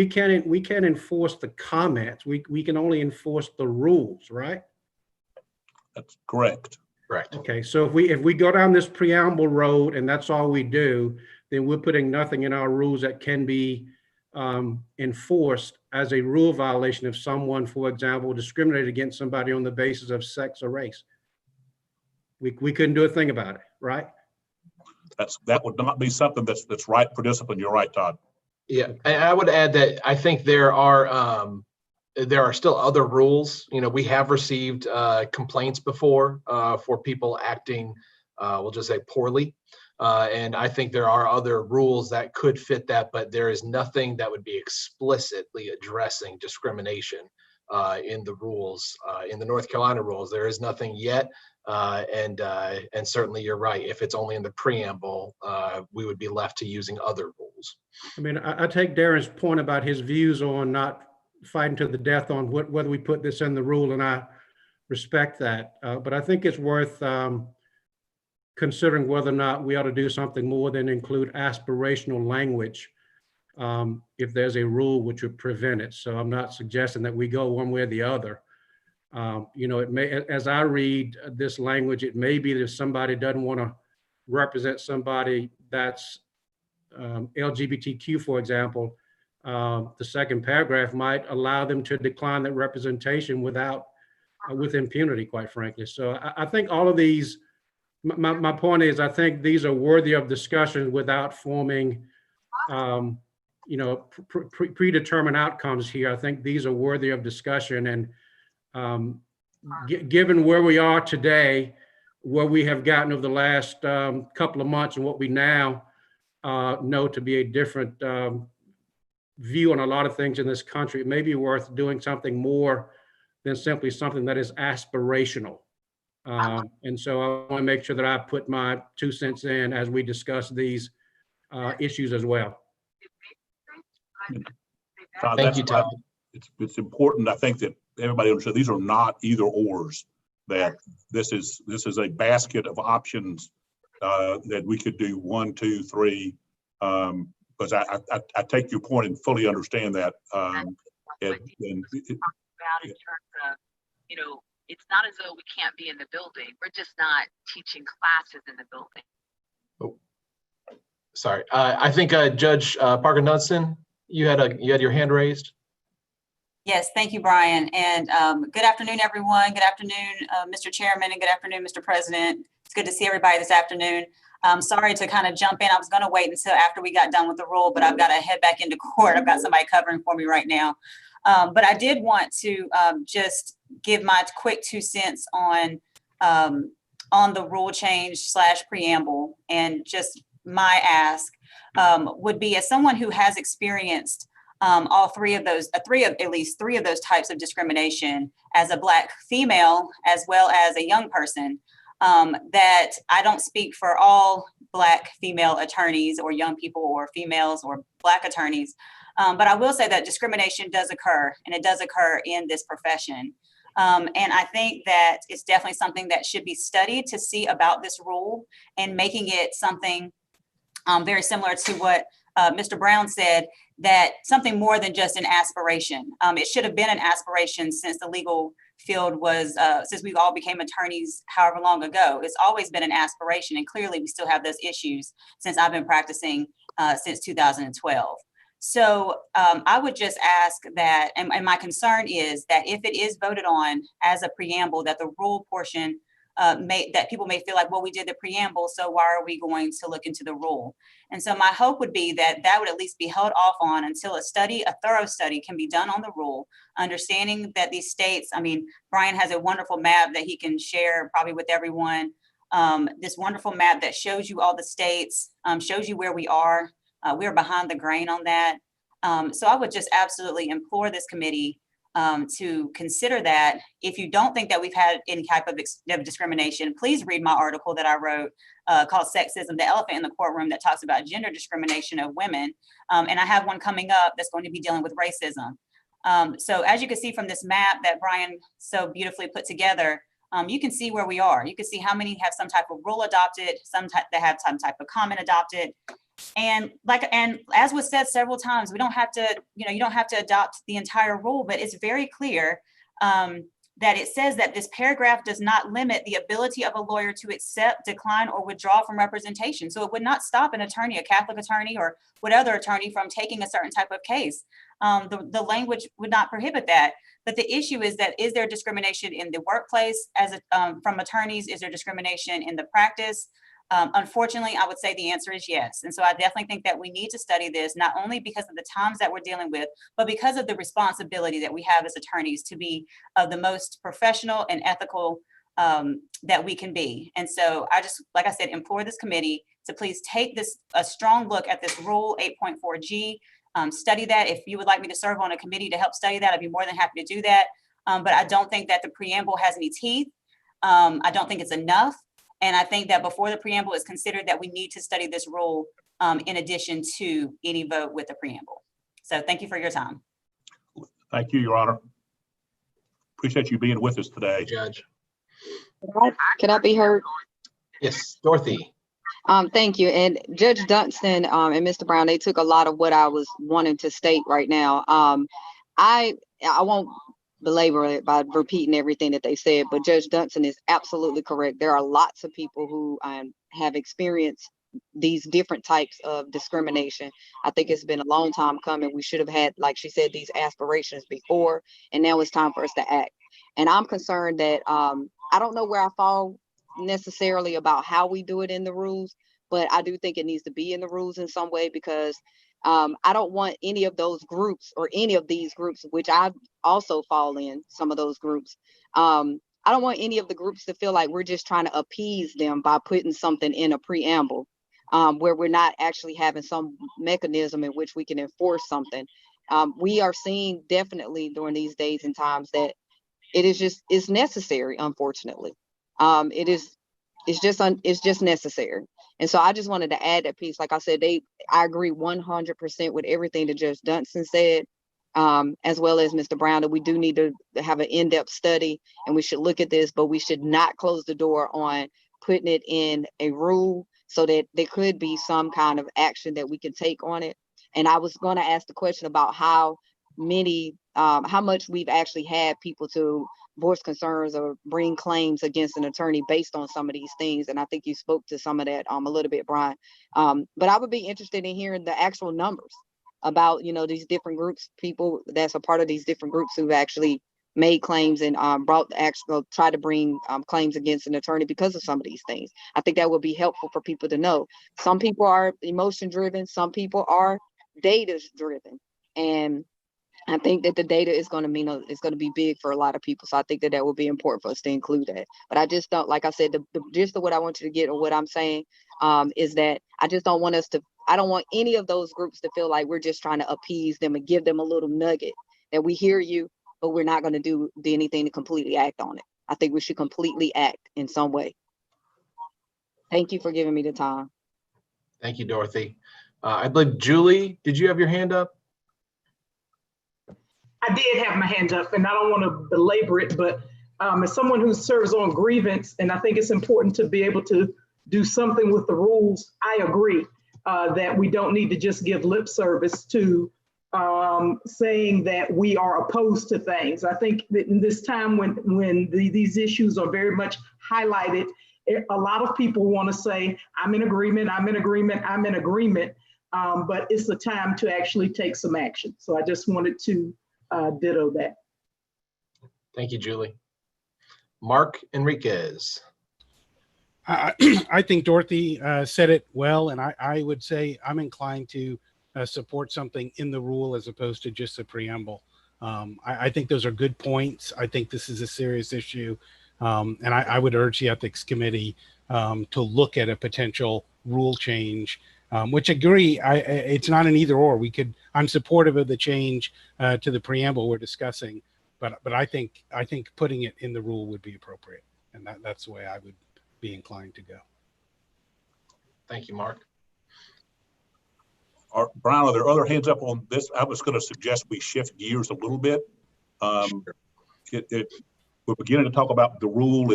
can't enforce the comments. We can only enforce the rules, right? That's correct. Correct. Okay, so if we go down this preamble road and that's all we do, then we're putting nothing in our rules that can be enforced as a rule violation if someone, for example, discriminated against somebody on the basis of sex or race. We couldn't do a thing about it, right? That would not be something that's right for discipline. You're right, Todd. Yeah, and I would add that I think there are still other rules. We have received complaints before for people acting, we'll just say poorly. And I think there are other rules that could fit that, but there is nothing that would be explicitly addressing discrimination in the rules, in the North Carolina rules. There is nothing yet. And certainly you're right. If it's only in the preamble, we would be left to using other rules. I mean, I take Darren's point about his views on not fighting to the death on whether we put this in the rule, and I respect that. But I think it's worth considering whether or not we ought to do something more than include aspirational language if there's a rule which would prevent it. So I'm not suggesting that we go one way or the other. You know, it may, as I read this language, it may be that if somebody doesn't want to represent somebody that's LGBTQ, for example, the second paragraph might allow them to decline that representation with impunity, quite frankly. So I think all of these, my point is, I think these are worthy of discussion without forming, you know, predetermined outcomes here. I think these are worthy of discussion, and given where we are today, where we have gotten over the last couple of months, and what we now know to be a different view on a lot of things in this country, it may be worth doing something more than simply something that is aspirational. And so I want to make sure that I put my 2 cents in as we discuss these issues as well. Thank you, Todd. It's important, I think, that everybody understands these are not either ors, that this is a basket of options that we could do 1, 2, 3. Because I take your point and fully understand that. About in terms of, you know, it's not as though we can't be in the building. We're just not teaching classes in the building. Oh, sorry. I think Judge Parker Knudsen, you had your hand raised. Yes, thank you, Brian. And good afternoon, everyone. Good afternoon, Mr. Chairman, and good afternoon, Mr. President. It's good to see everybody this afternoon. I'm sorry to kind of jump in. I was going to wait until after we got done with the rule, but I've got to head back into court. I've got somebody covering for me right now. But I did want to just give my quick 2 cents on the rule change / preamble. And just my ask would be, as someone who has experienced all three of those, at least three of those types of discrimination as a Black female, as well as a young person, that I don't speak for all Black female attorneys or young people or females or Black attorneys. But I will say that discrimination does occur, and it does occur in this profession. And I think that it's definitely something that should be studied to see about this rule and making it something very similar to what Mr. Brown said, that something more than just an aspiration. It should have been an aspiration since the legal field was, since we all became attorneys however long ago. It's always been an aspiration, and clearly we still have those issues since I've been practicing since 2012. So I would just ask that, and my concern is that if it is voted on as a preamble, that the rule portion that people may feel like, well, we did the preamble, so why are we going to look into the rule? And so my hope would be that that would at least be held off on until a thorough study can be done on the rule, understanding that these states, I mean, Brian has a wonderful map that he can share probably with everyone. This wonderful map that shows you all the states, shows you where we are. We're behind the grain on that. So I would just absolutely implore this committee to consider that. If you don't think that we've had any type of discrimination, please read my article that I wrote called Sexism, the Elephant in the Courtroom, that talks about gender discrimination of women. And I have one coming up that's going to be dealing with racism. So as you can see from this map that Brian so beautifully put together, you can see where we are. You can see how many have some type of rule adopted, that have some type of comment adopted. And as was said several times, we don't have to, you don't have to adopt the entire rule, but it's very clear that it says that this paragraph does not limit the ability of a lawyer to accept, decline, or withdraw from representation. So it would not stop an attorney, a Catholic attorney or what other attorney, from taking a certain type of case. The language would not prohibit that. But the issue is that, is there discrimination in the workplace from attorneys? Is there discrimination in the practice? Unfortunately, I would say the answer is yes. And so I definitely think that we need to study this, not only because of the times that we're dealing with, but because of the responsibility that we have as attorneys to be the most professional and ethical that we can be. And so I just, like I said, implore this committee to please take a strong look at this rule 8.4G, study that. If you would like me to serve on a committee to help study that, I'd be more than happy to do that. But I don't think that the preamble has any teeth. I don't think it's enough. And I think that before the preamble is considered, that we need to study this rule in addition to any vote with the preamble. So thank you for your time. Thank you, Your Honor. Appreciate you being with us today. Judge. Can I be heard? Yes, Dorothy. Thank you. And Judge Dunstan and Mr. Brown, they took a lot of what I was wanting to state right now. I won't belabor it by repeating everything that they said, but Judge Dunstan is absolutely correct. There are lots of people who have experienced these different types of discrimination. I think it's been a long time coming. We should have had, like she said, these aspirations before, and now it's time for us to act. And I'm concerned that I don't know where I fall necessarily about how we do it in the rules, but I do think it needs to be in the rules in some way, because I don't want any of those groups or any of these groups, which I also fall in some of those groups. I don't want any of the groups to feel like we're just trying to appease them by putting something in a preamble where we're not actually having some mechanism in which we can enforce something. We are seeing definitely during these days and times that it's necessary, unfortunately. It's just necessary. And so I just wanted to add that piece. Like I said, I agree 100% with everything that Judge Dunstan said, as well as Mr. Brown, that we do need to have an in-depth study and we should look at this, but we should not close the door on putting it in a rule so that there could be some kind of action that we can take on it. And I was going to ask the question about how much we've actually had people to voice concerns or bring claims against an attorney based on some of these things. And I think you spoke to some of that a little bit, Brian. But I would be interested in hearing the actual numbers about, these different groups, people that's a part of these different groups who've actually made claims and try to bring claims against an attorney because of some of these things. I think that would be helpful for people to know. Some people are emotion driven, some people are data driven. And I think that the data is going to be big for a lot of people. So I think that would be important for us to include that. But I just don't, like I said, the gist of what I want you to get, or what I'm saying is that I just don't want I don't want any of those groups to feel like we're just trying to appease them and give them a little nugget that we hear you, but we're not going to do anything to completely act on it. I think we should completely act in some way. Thank you for giving me the time. Thank you, Dorothy. I believe, Julie, did you have your hand up? I did have my hand up, and I don't want to belabor it, but as someone who serves on grievance, and I think it's important to be able to do something with the rules, I agree that we don't need to just give lip service to saying that we are opposed to things. I think that in this time when these issues are very much highlighted, a lot of people want to say, I'm in agreement, I'm in agreement, I'm in agreement, but it's the time to actually take some action. So I just wanted to ditto that. Thank you, Julie. Mark Enriquez. I think Dorothy said it well, and I would say I'm inclined to support something in the rule as opposed to just the preamble. I think those are good points. I think this is a serious issue, and I would urge the Ethics Committee to look at a potential rule change. Which agree, it's not an either or. I'm supportive of the change to the preamble we're discussing, but I think putting it in the rule would be appropriate, and that's the way I would be inclined to go. Thank you, Mark. Brian, are there other hands up on this? I was going to suggest we shift gears a little bit. We're beginning to talk about the rule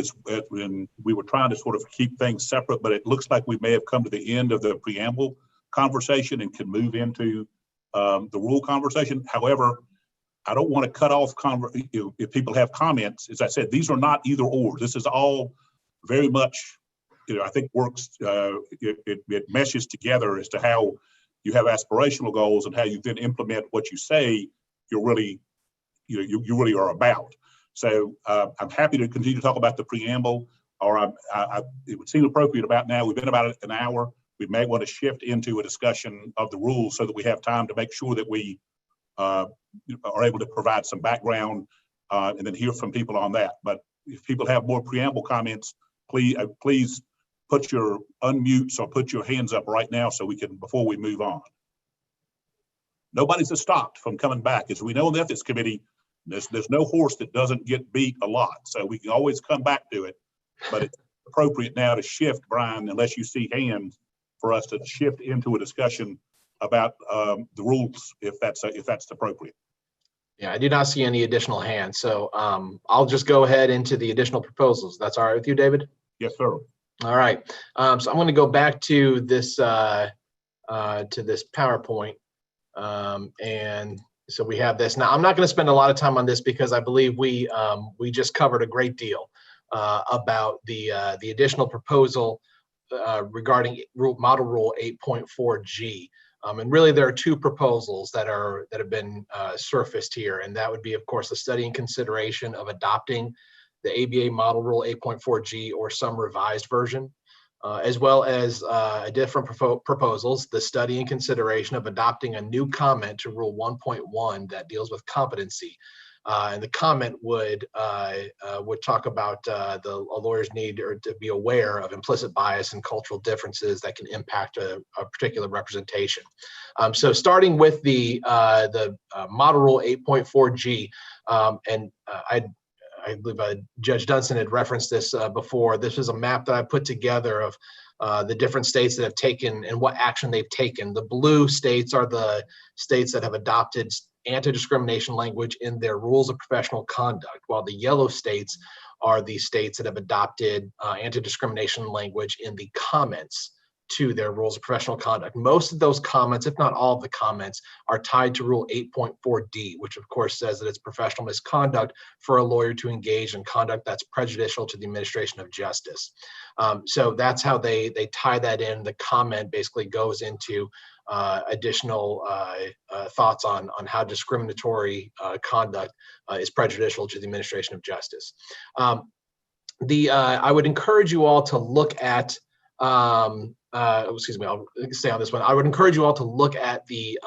when we were trying to sort of keep things separate, but it looks like we may have come to the end of the preamble conversation and can move into the rule conversation. However, I don't want to cut off if people have comments. As I said, these are not either or. This is all very much, I think works. It meshes together as to how you have aspirational goals and how you then implement what you say you really are about. So I'm happy to continue to talk about the preamble, or it would seem appropriate about now. We've been about an hour. We may want to shift into a discussion of the rules so that we have time to make sure that we are able to provide some background and then hear from people on that. But if people have more preamble comments, please put your unmutes or put your hands up right now so we can, before we move on. nobody's stopped from coming back. As we know in the Ethics Committee, there's no horse that doesn't get beat a lot. So we can always come back to it, but it's appropriate now to shift, Brian, unless you see hands, for us to shift into a discussion about the rules, if that's appropriate. Yeah, I do not see any additional hands. So I'll just go ahead into the additional proposals. That's all right with you, David? Yes, sir. All right. So I'm going to go back to this PowerPoint. And so we have this. Now, I'm not going to spend a lot of time on this because I believe we just covered a great deal about the additional proposal regarding Model Rule 8.4G. And really, there are two proposals that have been surfaced here, and that would be, of course, the study and consideration of adopting the ABA Model Rule 8.4G or some revised version, as well as different proposals, the study and consideration of adopting a new comment to Rule 1.1 that deals with competency. And the comment would talk about a lawyer's need to be aware of implicit bias and cultural differences that can impact a particular representation. So starting with the Model Rule 8.4G, and I believe Judge Dunstan had referenced this before. This is a map that I put together of the different states that have taken and what action they've taken. The blue states are the states that have adopted anti-discrimination language in their rules of professional conduct, while the yellow states are the states that have adopted anti-discrimination language in the comments to their rules of professional conduct. Most of those comments, if not all of the comments, are tied to Rule 8.4D, which of course says that it's professional misconduct for a lawyer to engage in conduct that's prejudicial to the administration of justice. So that's how they tie that in. The comment basically goes into additional thoughts on how discriminatory conduct is prejudicial to the administration of justice. I would encourage you all to look at excuse me, I'll stay on this one. I would encourage you all to look at the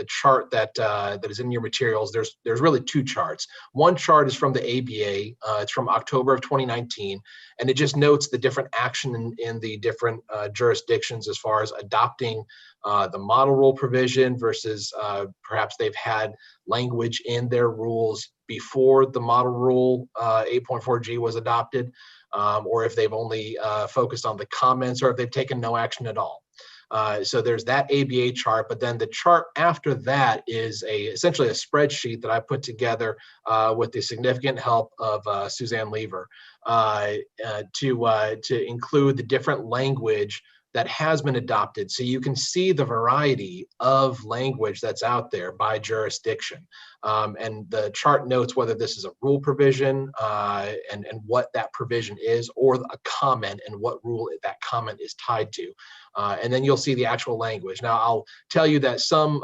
chart that is in your materials. There's really two charts. One chart is from the ABA. It's from October of 2019, and it just notes the different action in the different jurisdictions as far as adopting the model rule provision versus perhaps they've had language in their rules before the model rule 8.4G was adopted. Or if they've only focused on the comments, or if they've taken no action at all. So there's that ABA chart, but then the chart after that is essentially a spreadsheet that I put together with the significant help of Suzanne Lever to include the different language that has been adopted. So you can see the variety of language that's out there by jurisdiction. And the chart notes whether this is a rule provision and what that provision is, or a comment and what rule that comment is tied to. And then you'll see the actual language. Now, I'll tell you that some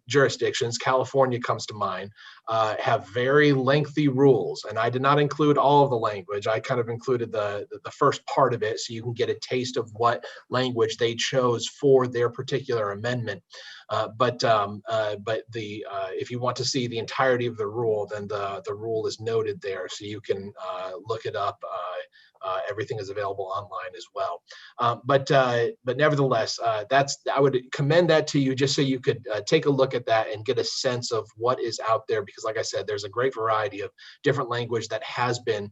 jurisdictions, California comes to mind, have very lengthy rules. And I did not include all of the language. I kind of included the first part of it so you can get a taste of what language they chose for their particular amendment. But if you want to see the entirety of the rule, then the rule is noted there, so you can look it up. Everything is available online as well. But nevertheless, I would commend that to you just so you could take a look at that and get a sense of what is out there. Because like I said, there's a great variety of different language that has been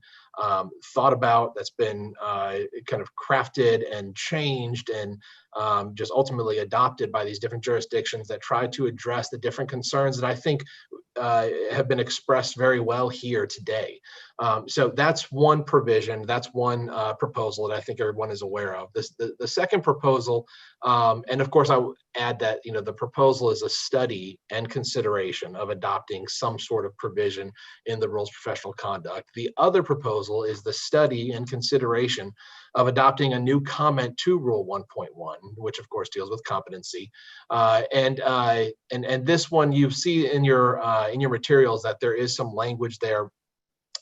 thought about, that's been kind of crafted and changed and just ultimately adopted by these different jurisdictions that try to address the different concerns that I think have been expressed very well here today. So that's one provision, that's one proposal that I think everyone is aware of. The second proposal, and of course I will add that the proposal is a study and consideration of adopting some sort of provision in the rules of professional conduct. The other proposal is the study and consideration of adopting a new comment to Rule 1.1, which of course deals with competency. And this one you see in your materials that there is some language there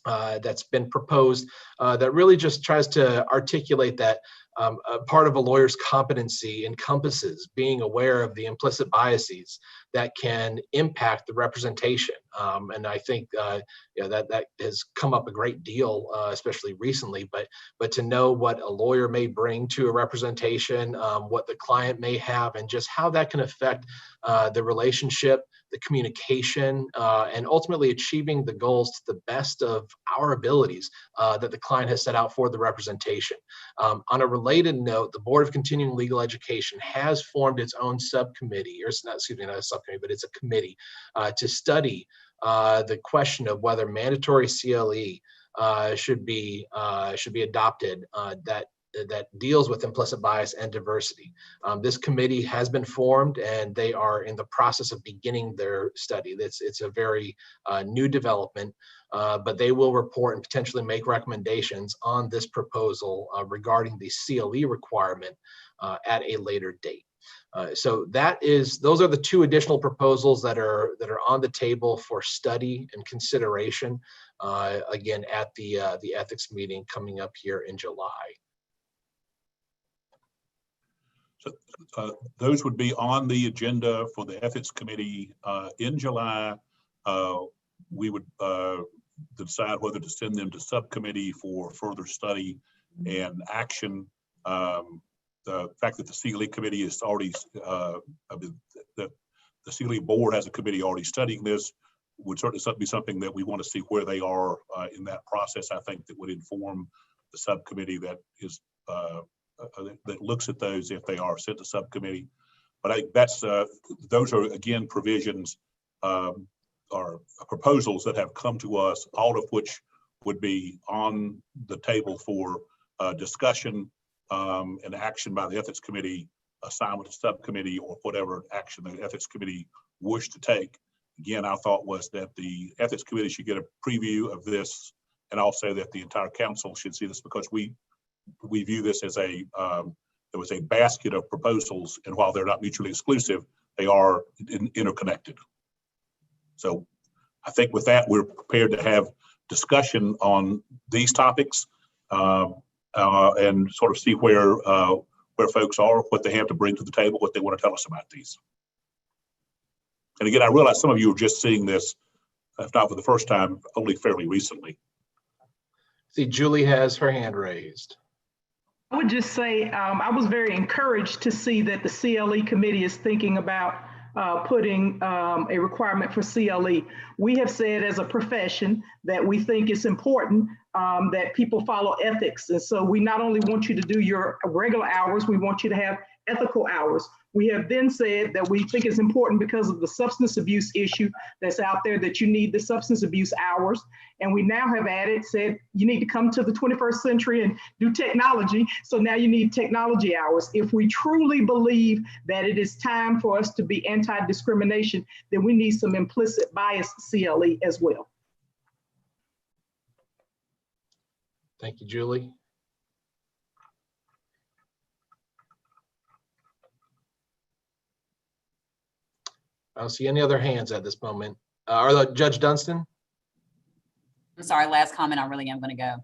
that's been proposed that really just tries to articulate that A part of a lawyer's competency encompasses being aware of the implicit biases that can impact the representation. And I think that has come up a great deal, especially recently. But to know what a lawyer may bring to a representation, what the client may have, and just how that can affect the relationship, the communication, and ultimately achieving the goals to the best of our abilities that the client has set out for the representation. On a related note, the Board of Continuing Legal Education has formed its own subcommittee, or it's not, excuse me, not a subcommittee, but it's a committee to study the question of whether mandatory CLE should be adopted that deals with implicit bias and diversity. This committee has been formed and they are in the process of beginning their study. It's a very new development, but they will report and potentially make recommendations on this proposal regarding the CLE requirement at a later date. So those are the two additional proposals that are on the table for study and consideration, again, at the ethics meeting coming up here in July. So those would be on the agenda for the Ethics Committee in July. We would decide whether to send them to subcommittee for further study and action. The fact that the CLE committee is already, the CLE board has a committee already studying this would certainly be something that we want to see where they are in that process. I think that would inform the subcommittee that is that looks at those if they are sent to subcommittee. But I think that's those are again provisions or proposals that have come to us, all of which would be on the table for discussion and action by the Ethics Committee, assignment to subcommittee, or whatever action the Ethics Committee wished to take. Again, our thought was that the Ethics Committee should get a preview of this, and also that the entire council should see this, because we view this as there was a basket of proposals, and while they're not mutually exclusive, they are interconnected. So I think with that, we're prepared to have discussion on these topics and sort of see where folks are, what they have to bring to the table, what they want to tell us about these. And again, I realize some of you are just seeing this, if not for the first time, only fairly recently. See, Julie has her hand raised. I would just say I was very encouraged to see that the CLE committee is thinking about putting a requirement for CLE. We have said as a profession that we think it's important that people follow ethics. And so we not only want you to do your regular hours, we want you to have ethical hours. We have then said that we think it's important because of the substance abuse issue that's out there that you need the substance abuse hours. And we now have said you need to come to the 21st century and do technology. So now you need technology hours. If we truly believe that it is time for us to be anti-discrimination, then we need some implicit bias CLE as well. Thank you, Julie. I don't see any other hands at this moment. Judge Dunstan? I'm sorry, last comment, I really am going to go.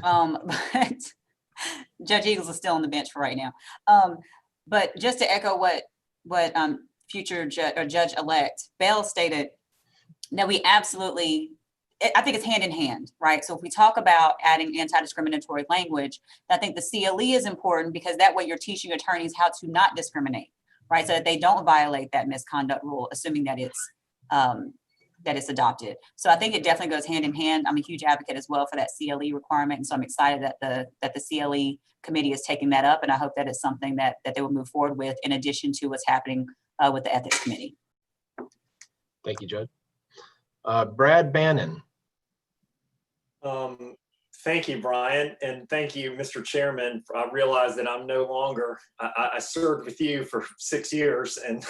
But Judge Eagles is still on the bench for right now. But just to echo what future Judge-elect Bell stated, that we absolutely, I think it's hand in hand, right? So if we talk about adding anti-discriminatory language, I think the CLE is important because that way you're teaching attorneys how to not discriminate, right? So that they don't violate that misconduct rule, assuming that it's adopted. So I think it definitely goes hand in hand. I'm a huge advocate as well for that CLE requirement. And so I'm excited that the CLE committee is taking that up. And I hope that it's something that they will move forward with in addition to what's happening with the ethics committee. Thank you, Judge. Brad Bannon. Thank you, Brian, and thank you, Mr. Chairman. I realize that I'm no longer, I served with you for 6 years and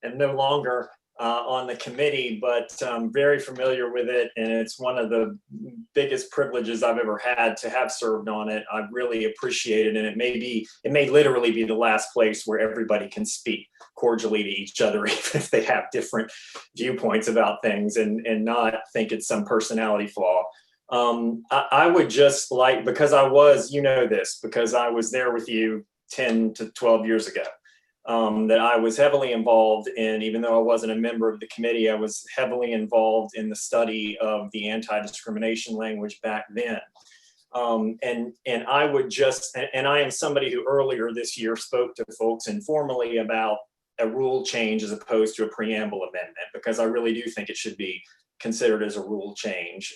am no longer on the committee, but I'm very familiar with it, and it's one of the biggest privileges I've ever had to have served on it. I really appreciate it, and it may literally be the last place where everybody can speak cordially to each other, even if they have different viewpoints about things, and not think it's some personality flaw. I would just like, because I was, you know this, because I was there with you 10 to 12 years ago, that I was heavily involved in, even though I wasn't a member of the committee, I was heavily involved in the study of the anti-discrimination language back then. And I would just, and I am somebody who earlier this year spoke to folks informally about a rule change as opposed to a preamble amendment, because I really do think it should be considered as a rule change.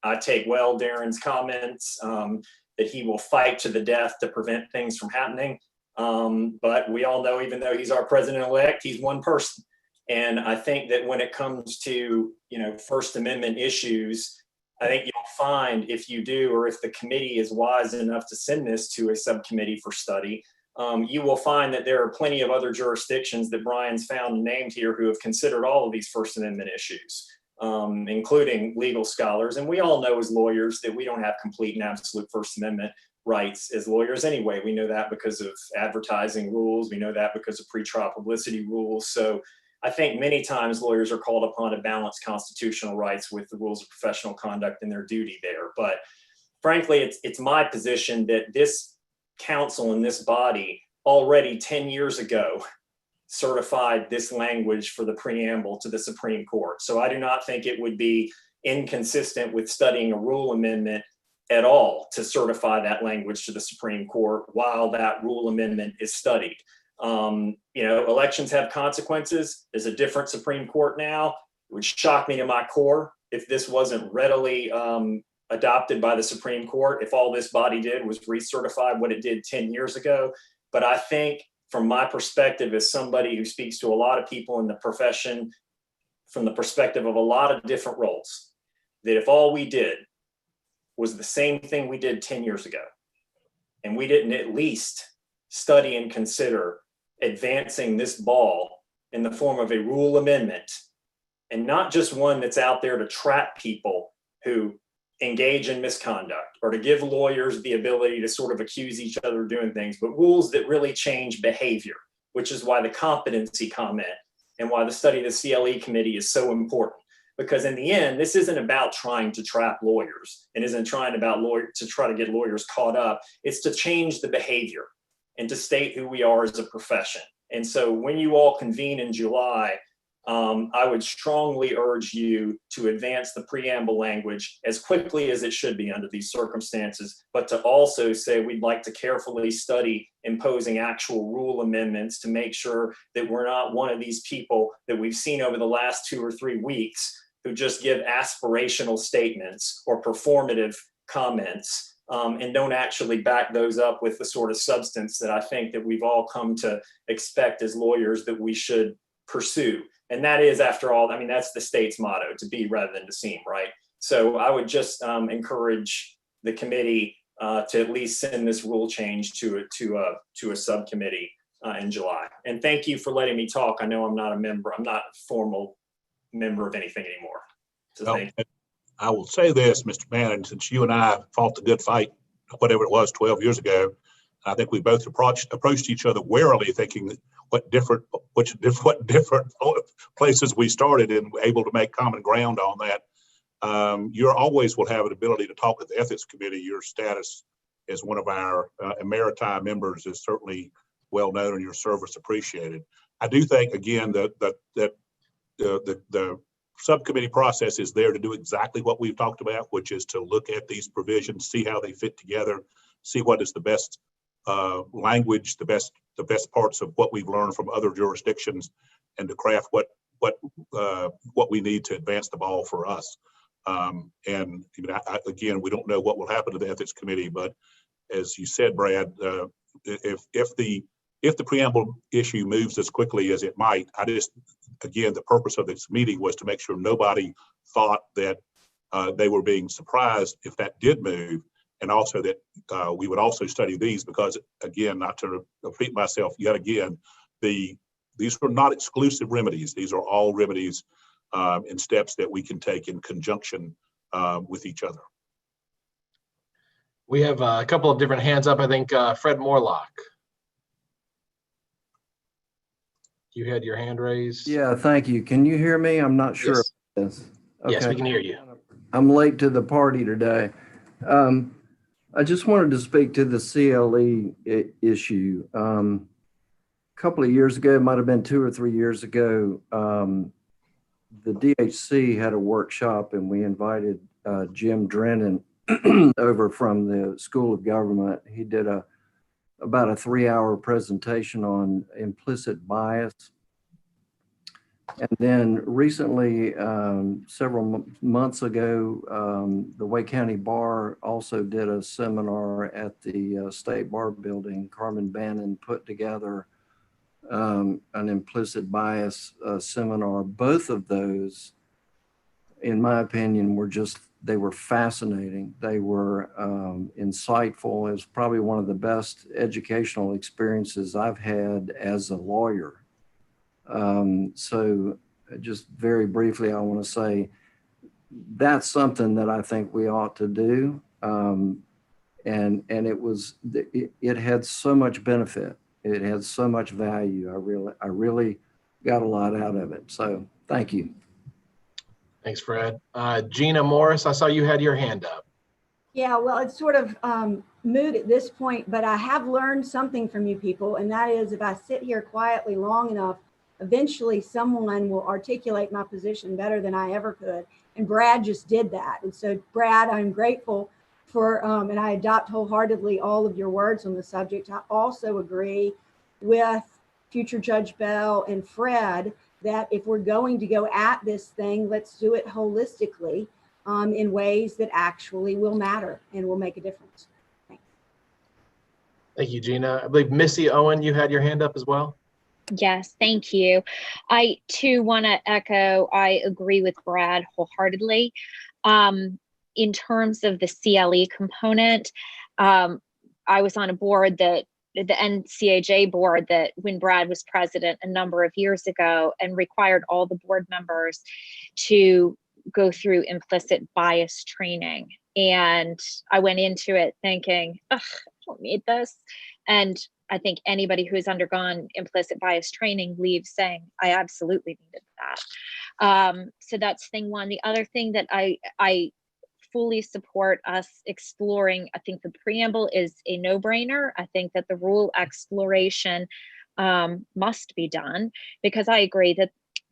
I take well Darren's comments that he will fight to the death to prevent things from happening. But we all know, even though he's our president-elect, he's one person. And I think that when it comes to, you know, First Amendment issues, I think you'll find, if you do, or if the committee is wise enough to send this to a subcommittee for study, you will find that there are plenty of other jurisdictions that Brian's found and named here who have considered all of these First Amendment issues, including legal scholars. And we all know as lawyers that we don't have complete and absolute First Amendment rights as lawyers anyway. We know that because of advertising rules. We know that because of pretrial publicity rules. So I think many times lawyers are called upon to balance constitutional rights with the rules of professional conduct and their duty there. But frankly, it's my position that this council and this body already 10 years ago certified this language for the preamble to the Supreme Court. So I do not think it would be inconsistent with studying a rule amendment at all to certify that language to the Supreme Court while that rule amendment is studied. You know, elections have consequences. There's a different Supreme Court now. It would shock me to my core if this wasn't readily adopted by the Supreme Court, if all this body did was recertify what it did 10 years ago. But I think from my perspective, as somebody who speaks to a lot of people in the profession, from the perspective of a lot of different roles, that if all we did was the same thing we did 10 years ago, and we didn't at least study and consider advancing this ball in the form of a rule amendment, and not just one that's out there to trap people who engage in misconduct or to give lawyers the ability to sort of accuse each other of doing things, but rules that really change behavior, which is why the competency comment and why the study of the CLE committee is so important. Because in the end, this isn't about trying to trap lawyers and isn't trying to try to get lawyers caught up. It's to change the behavior and to state who we are as a profession. And so when you all convene in July, I would strongly urge you to advance the preamble language as quickly as it should be under these circumstances, but to also say we'd like to carefully study imposing actual rule amendments to make sure that we're not one of these people that we've seen over the last 2 or 3 weeks who just give aspirational statements or performative comments and don't actually back those up with the sort of substance that I think that we've all come to expect as lawyers that we should pursue. And that is, after all, I mean, that's the state's motto, to be rather than to seem, right? So I would just encourage the committee to at least send this rule change to a subcommittee in July. And thank you for letting me talk. I know I'm not a formal member of anything anymore. So thank you. I will say this, Mr. Bannon, since you and I fought the good fight, whatever it was 12 years ago, I think we both approached each other warily, thinking what different places we started and were able to make common ground on that. You always will have an ability to talk with the Ethics Committee. Your status as one of our emeriti members is certainly well known and your service appreciated. I do think, again, that the subcommittee process is there to do exactly what we've talked about, which is to look at these provisions, see how they fit together, see what is the best language, the best parts of what we've learned from other jurisdictions, and to craft what we need to advance the ball for us. And again, we don't know what will happen to the Ethics Committee, but as you said, Brad, if the preamble issue moves as quickly as it might, again, the purpose of this meeting was to make sure nobody thought that they were being surprised if that did move. And also that we would also study these because, again, not to repeat myself yet again, these are not exclusive remedies. These are all remedies and steps that we can take in conjunction with each other. We have a couple of different hands up. I think Fred Morlock. You had your hand raised. Yeah, thank you. Can you hear me? I'm not sure. Yes. If it is. Okay. Yes, we can hear you. I'm late to the party today. I just wanted to speak to the CLE issue. A couple of years ago, it might have been 2 or 3 years ago, the DHC had a workshop and we invited Jim Drennan over from the School of Government. He did about a 3-hour presentation on implicit bias. And then recently, several months ago, the Wake County Bar also did a seminar at the State Bar Building. Carmen Bannon put together an implicit bias seminar. Both of those, in my opinion, they were fascinating. They were insightful. It was probably one of the best educational experiences I've had as a lawyer. So just very briefly, I want to say that's something that I think we ought to do. And it had so much benefit. It had so much value. I really got a lot out of it. So thank you. Thanks, Fred. Gina Morris, I saw you had your hand up. Yeah, well, it's sort of moot at this point, but I have learned something from you people, and that is if I sit here quietly long enough, eventually someone will articulate my position better than I ever could. And Brad just did that. And so Brad, I'm grateful for, and I adopt wholeheartedly all of your words on the subject. I also agree with future Judge Bell and Fred that if we're going to go at this thing, let's do it holistically in ways that actually will matter and will make a difference. Thanks. Thank you, Gina. I believe Missy Owen, you had your hand up as well. Yes, thank you. I too want to echo, I agree with Brad wholeheartedly. In terms of the CLE component, I was on a board that the NCAJ board that when Brad was president a number of years ago and required all the board members to go through implicit bias training. And I went into it thinking, ugh, I don't need this. And I think anybody who has undergone implicit bias training leaves saying, I absolutely needed that. So that's thing one. The other thing that I fully support us exploring, I think the preamble is a no-brainer. I think that the rule exploration must be done because I agree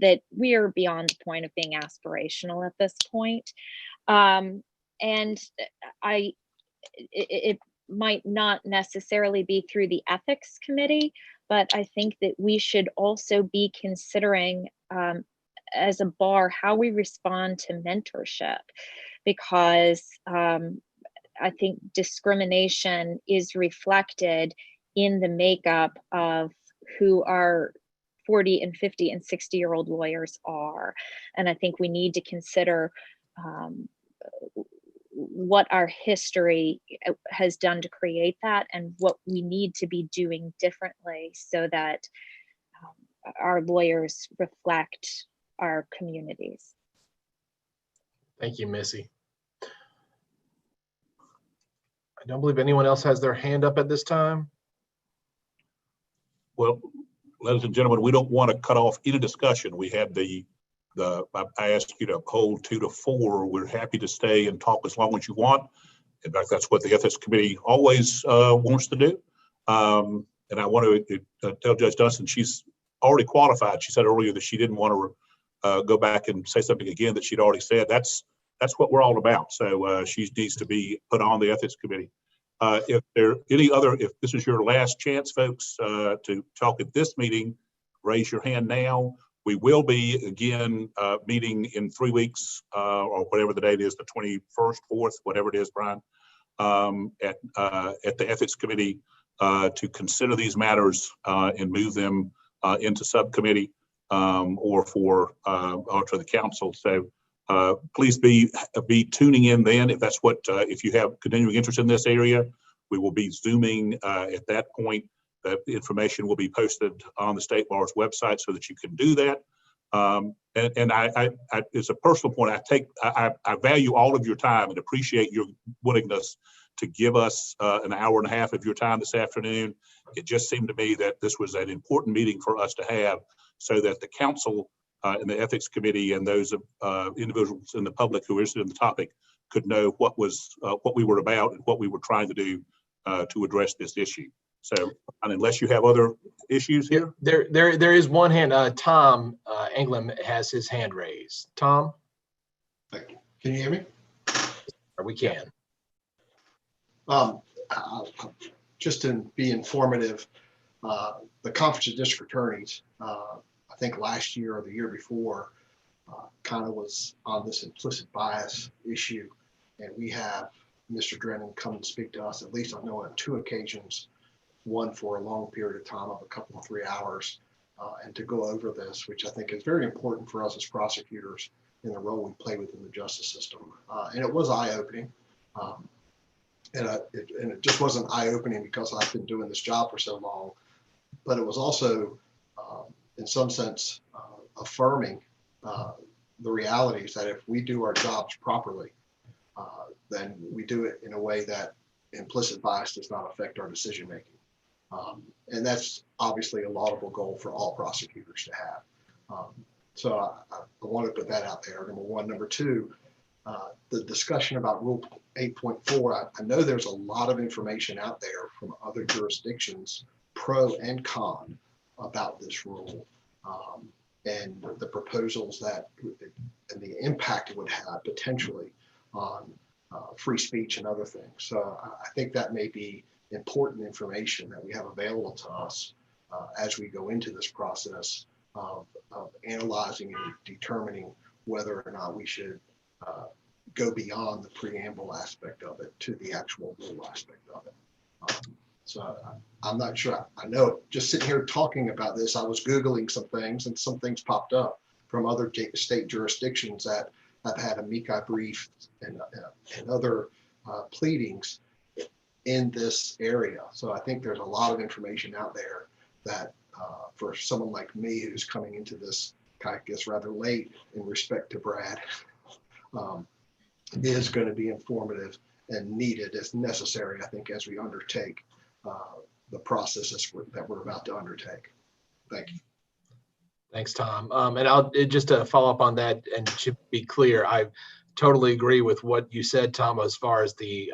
that we are beyond the point of being aspirational at this point. And it might not necessarily be through the ethics committee, but I think that we should also be considering as a bar how we respond to mentorship, because I think discrimination is reflected in the makeup of who our 40 and 50 and 60-year-old lawyers are. And I think we need to consider what our history has done to create that and what we need to be doing differently so that our lawyers reflect our communities. Thank you, Missy. I don't believe anyone else has their hand up at this time. Well, ladies and gentlemen, we don't want to cut off any discussion. We had I asked you to hold 2 to 4. We're happy to stay and talk as long as you want. In fact, that's what the Ethics Committee always wants to do. And I want to tell Judge Dunstan she's already qualified. She said earlier that she didn't want to go back and say something again that she'd already said. That's what we're all about. So she needs to be put on the Ethics Committee. If this is your last chance, folks, to talk at this meeting, raise your hand now. We will be again meeting in 3 weeks or whatever the date is, the 21st, 4th, whatever it is, Brian, at the Ethics Committee to consider these matters and move them into subcommittee or to the council. So please be tuning in then if that's if you have continuing interest in this area. We will be Zooming at that point. That information will be posted on the State Bar's website so that you can do that. And I as a personal point, I value all of your time and appreciate your willingness to give us an hour and a half of your time this afternoon. It just seemed to me that this was an important meeting for us to have so that the council in the Ethics Committee and those individuals in the public who are interested in the topic could know what we were about and what we were trying to do to address this issue. So, and unless you have other issues here, there is one hand. Tom England has his hand raised. Tom, thank you. Can you hear me? We can. Just to be informative, the Conference of District Attorneys, I think last year or the year before, kind of was on this implicit bias issue, and we have Mr. Drennan come and speak to us. At least I know on 2 occasions. One for a long period of time of a couple of 3 hours, and to go over this, which I think is very important for us as prosecutors in the role we play within the justice system. And it was eye-opening. And it just wasn't eye-opening because I've been doing this job for so long, but it was also, in some sense, affirming the realities that if we do our jobs properly, then we do it in a way that implicit bias does not affect our decision-making. And that's obviously a laudable goal for all prosecutors to have. So I want to put that out there, number one. Number two, the discussion about Rule 8.4, I know there's a lot of information out there from other jurisdictions, pro and con, about this rule, and the proposals that, and the impact it would have potentially on free speech and other things. So I think that may be important information that we have available to us as we go into this process of analyzing and determining whether or not we should go beyond the preamble aspect of it to the actual rule aspect of it. So I'm not sure. I know just sitting here talking about this, I was Googling some things and some things popped up from other state jurisdictions that have had amici briefs and other pleadings in this area. So I think there's a lot of information out there that for someone like me who's coming into this, I guess, rather late in respect to Brad, is going to be informative and needed as necessary, I think, as we undertake the processes that we're about to undertake. Thank you. Thanks, Tom. And just to follow up on that, and to be clear, I totally agree with what you said, Tom, as far as the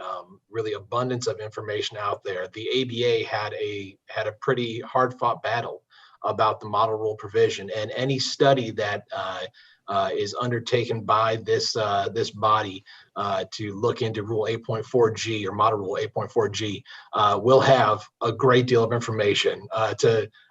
really abundance of information out there. The ABA had a pretty hard-fought battle about the model rule provision, and any study that is undertaken by this body to look into Rule 8.4G or Model Rule 8.4G will have a great deal of information.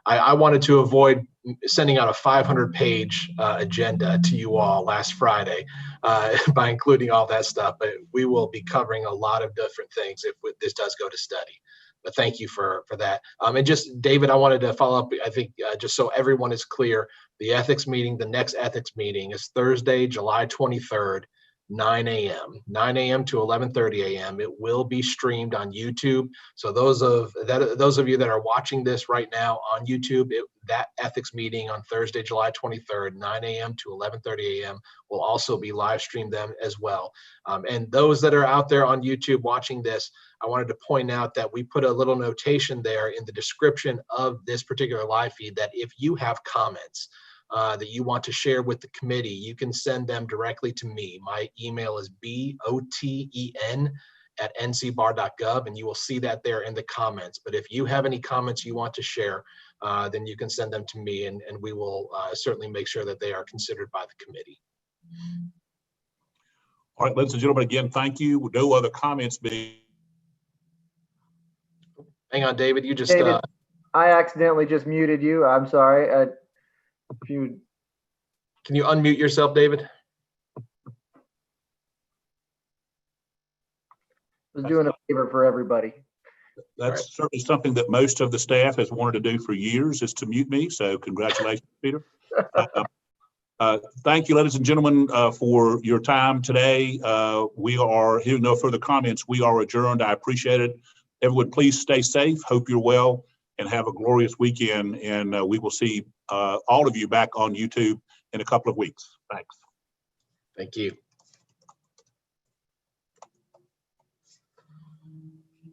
I wanted to avoid sending out a 500-page agenda to you all last Friday by including all that stuff, but we will be covering a lot of different things if this does go to study. But thank you for that. And just, David, I wanted to follow up, I think, just so everyone is clear, the ethics meeting, the next ethics meeting is Thursday, July 23rd, 9 a.m. 9 a.m. to 11:30 a.m. It will be streamed on YouTube. So those of you that are watching this right now on YouTube, that ethics meeting on Thursday, July 23rd, 9 a.m. to 11:30 a.m. will also be live streamed them as well. And those that are out there on YouTube watching this, I wanted to point out that we put a little notation there in the description of this particular live feed that if you have comments that you want to share with the committee, you can send them directly to me. My email is boten@ncbar.gov, and you will see that there in the comments. But if you have any comments you want to share, then you can send them to me, and we will certainly make sure that they are considered by the committee. All right, ladies and gentlemen, again, thank you. No other comments being. Hang on, David, you just. David, I accidentally just muted you. I'm sorry. Can you unmute yourself, David? I was doing a favor for everybody. That's certainly something that most of the staff has wanted to do for years, is to mute me. So congratulations, Peter. Thank you, ladies and gentlemen, for your time today. We are hearing no further comments. We are adjourned. I appreciate it. Everyone, please stay safe. Hope you're well and have a glorious weekend. And we will see all of you back on YouTube in a couple of weeks. Thanks. Thank you.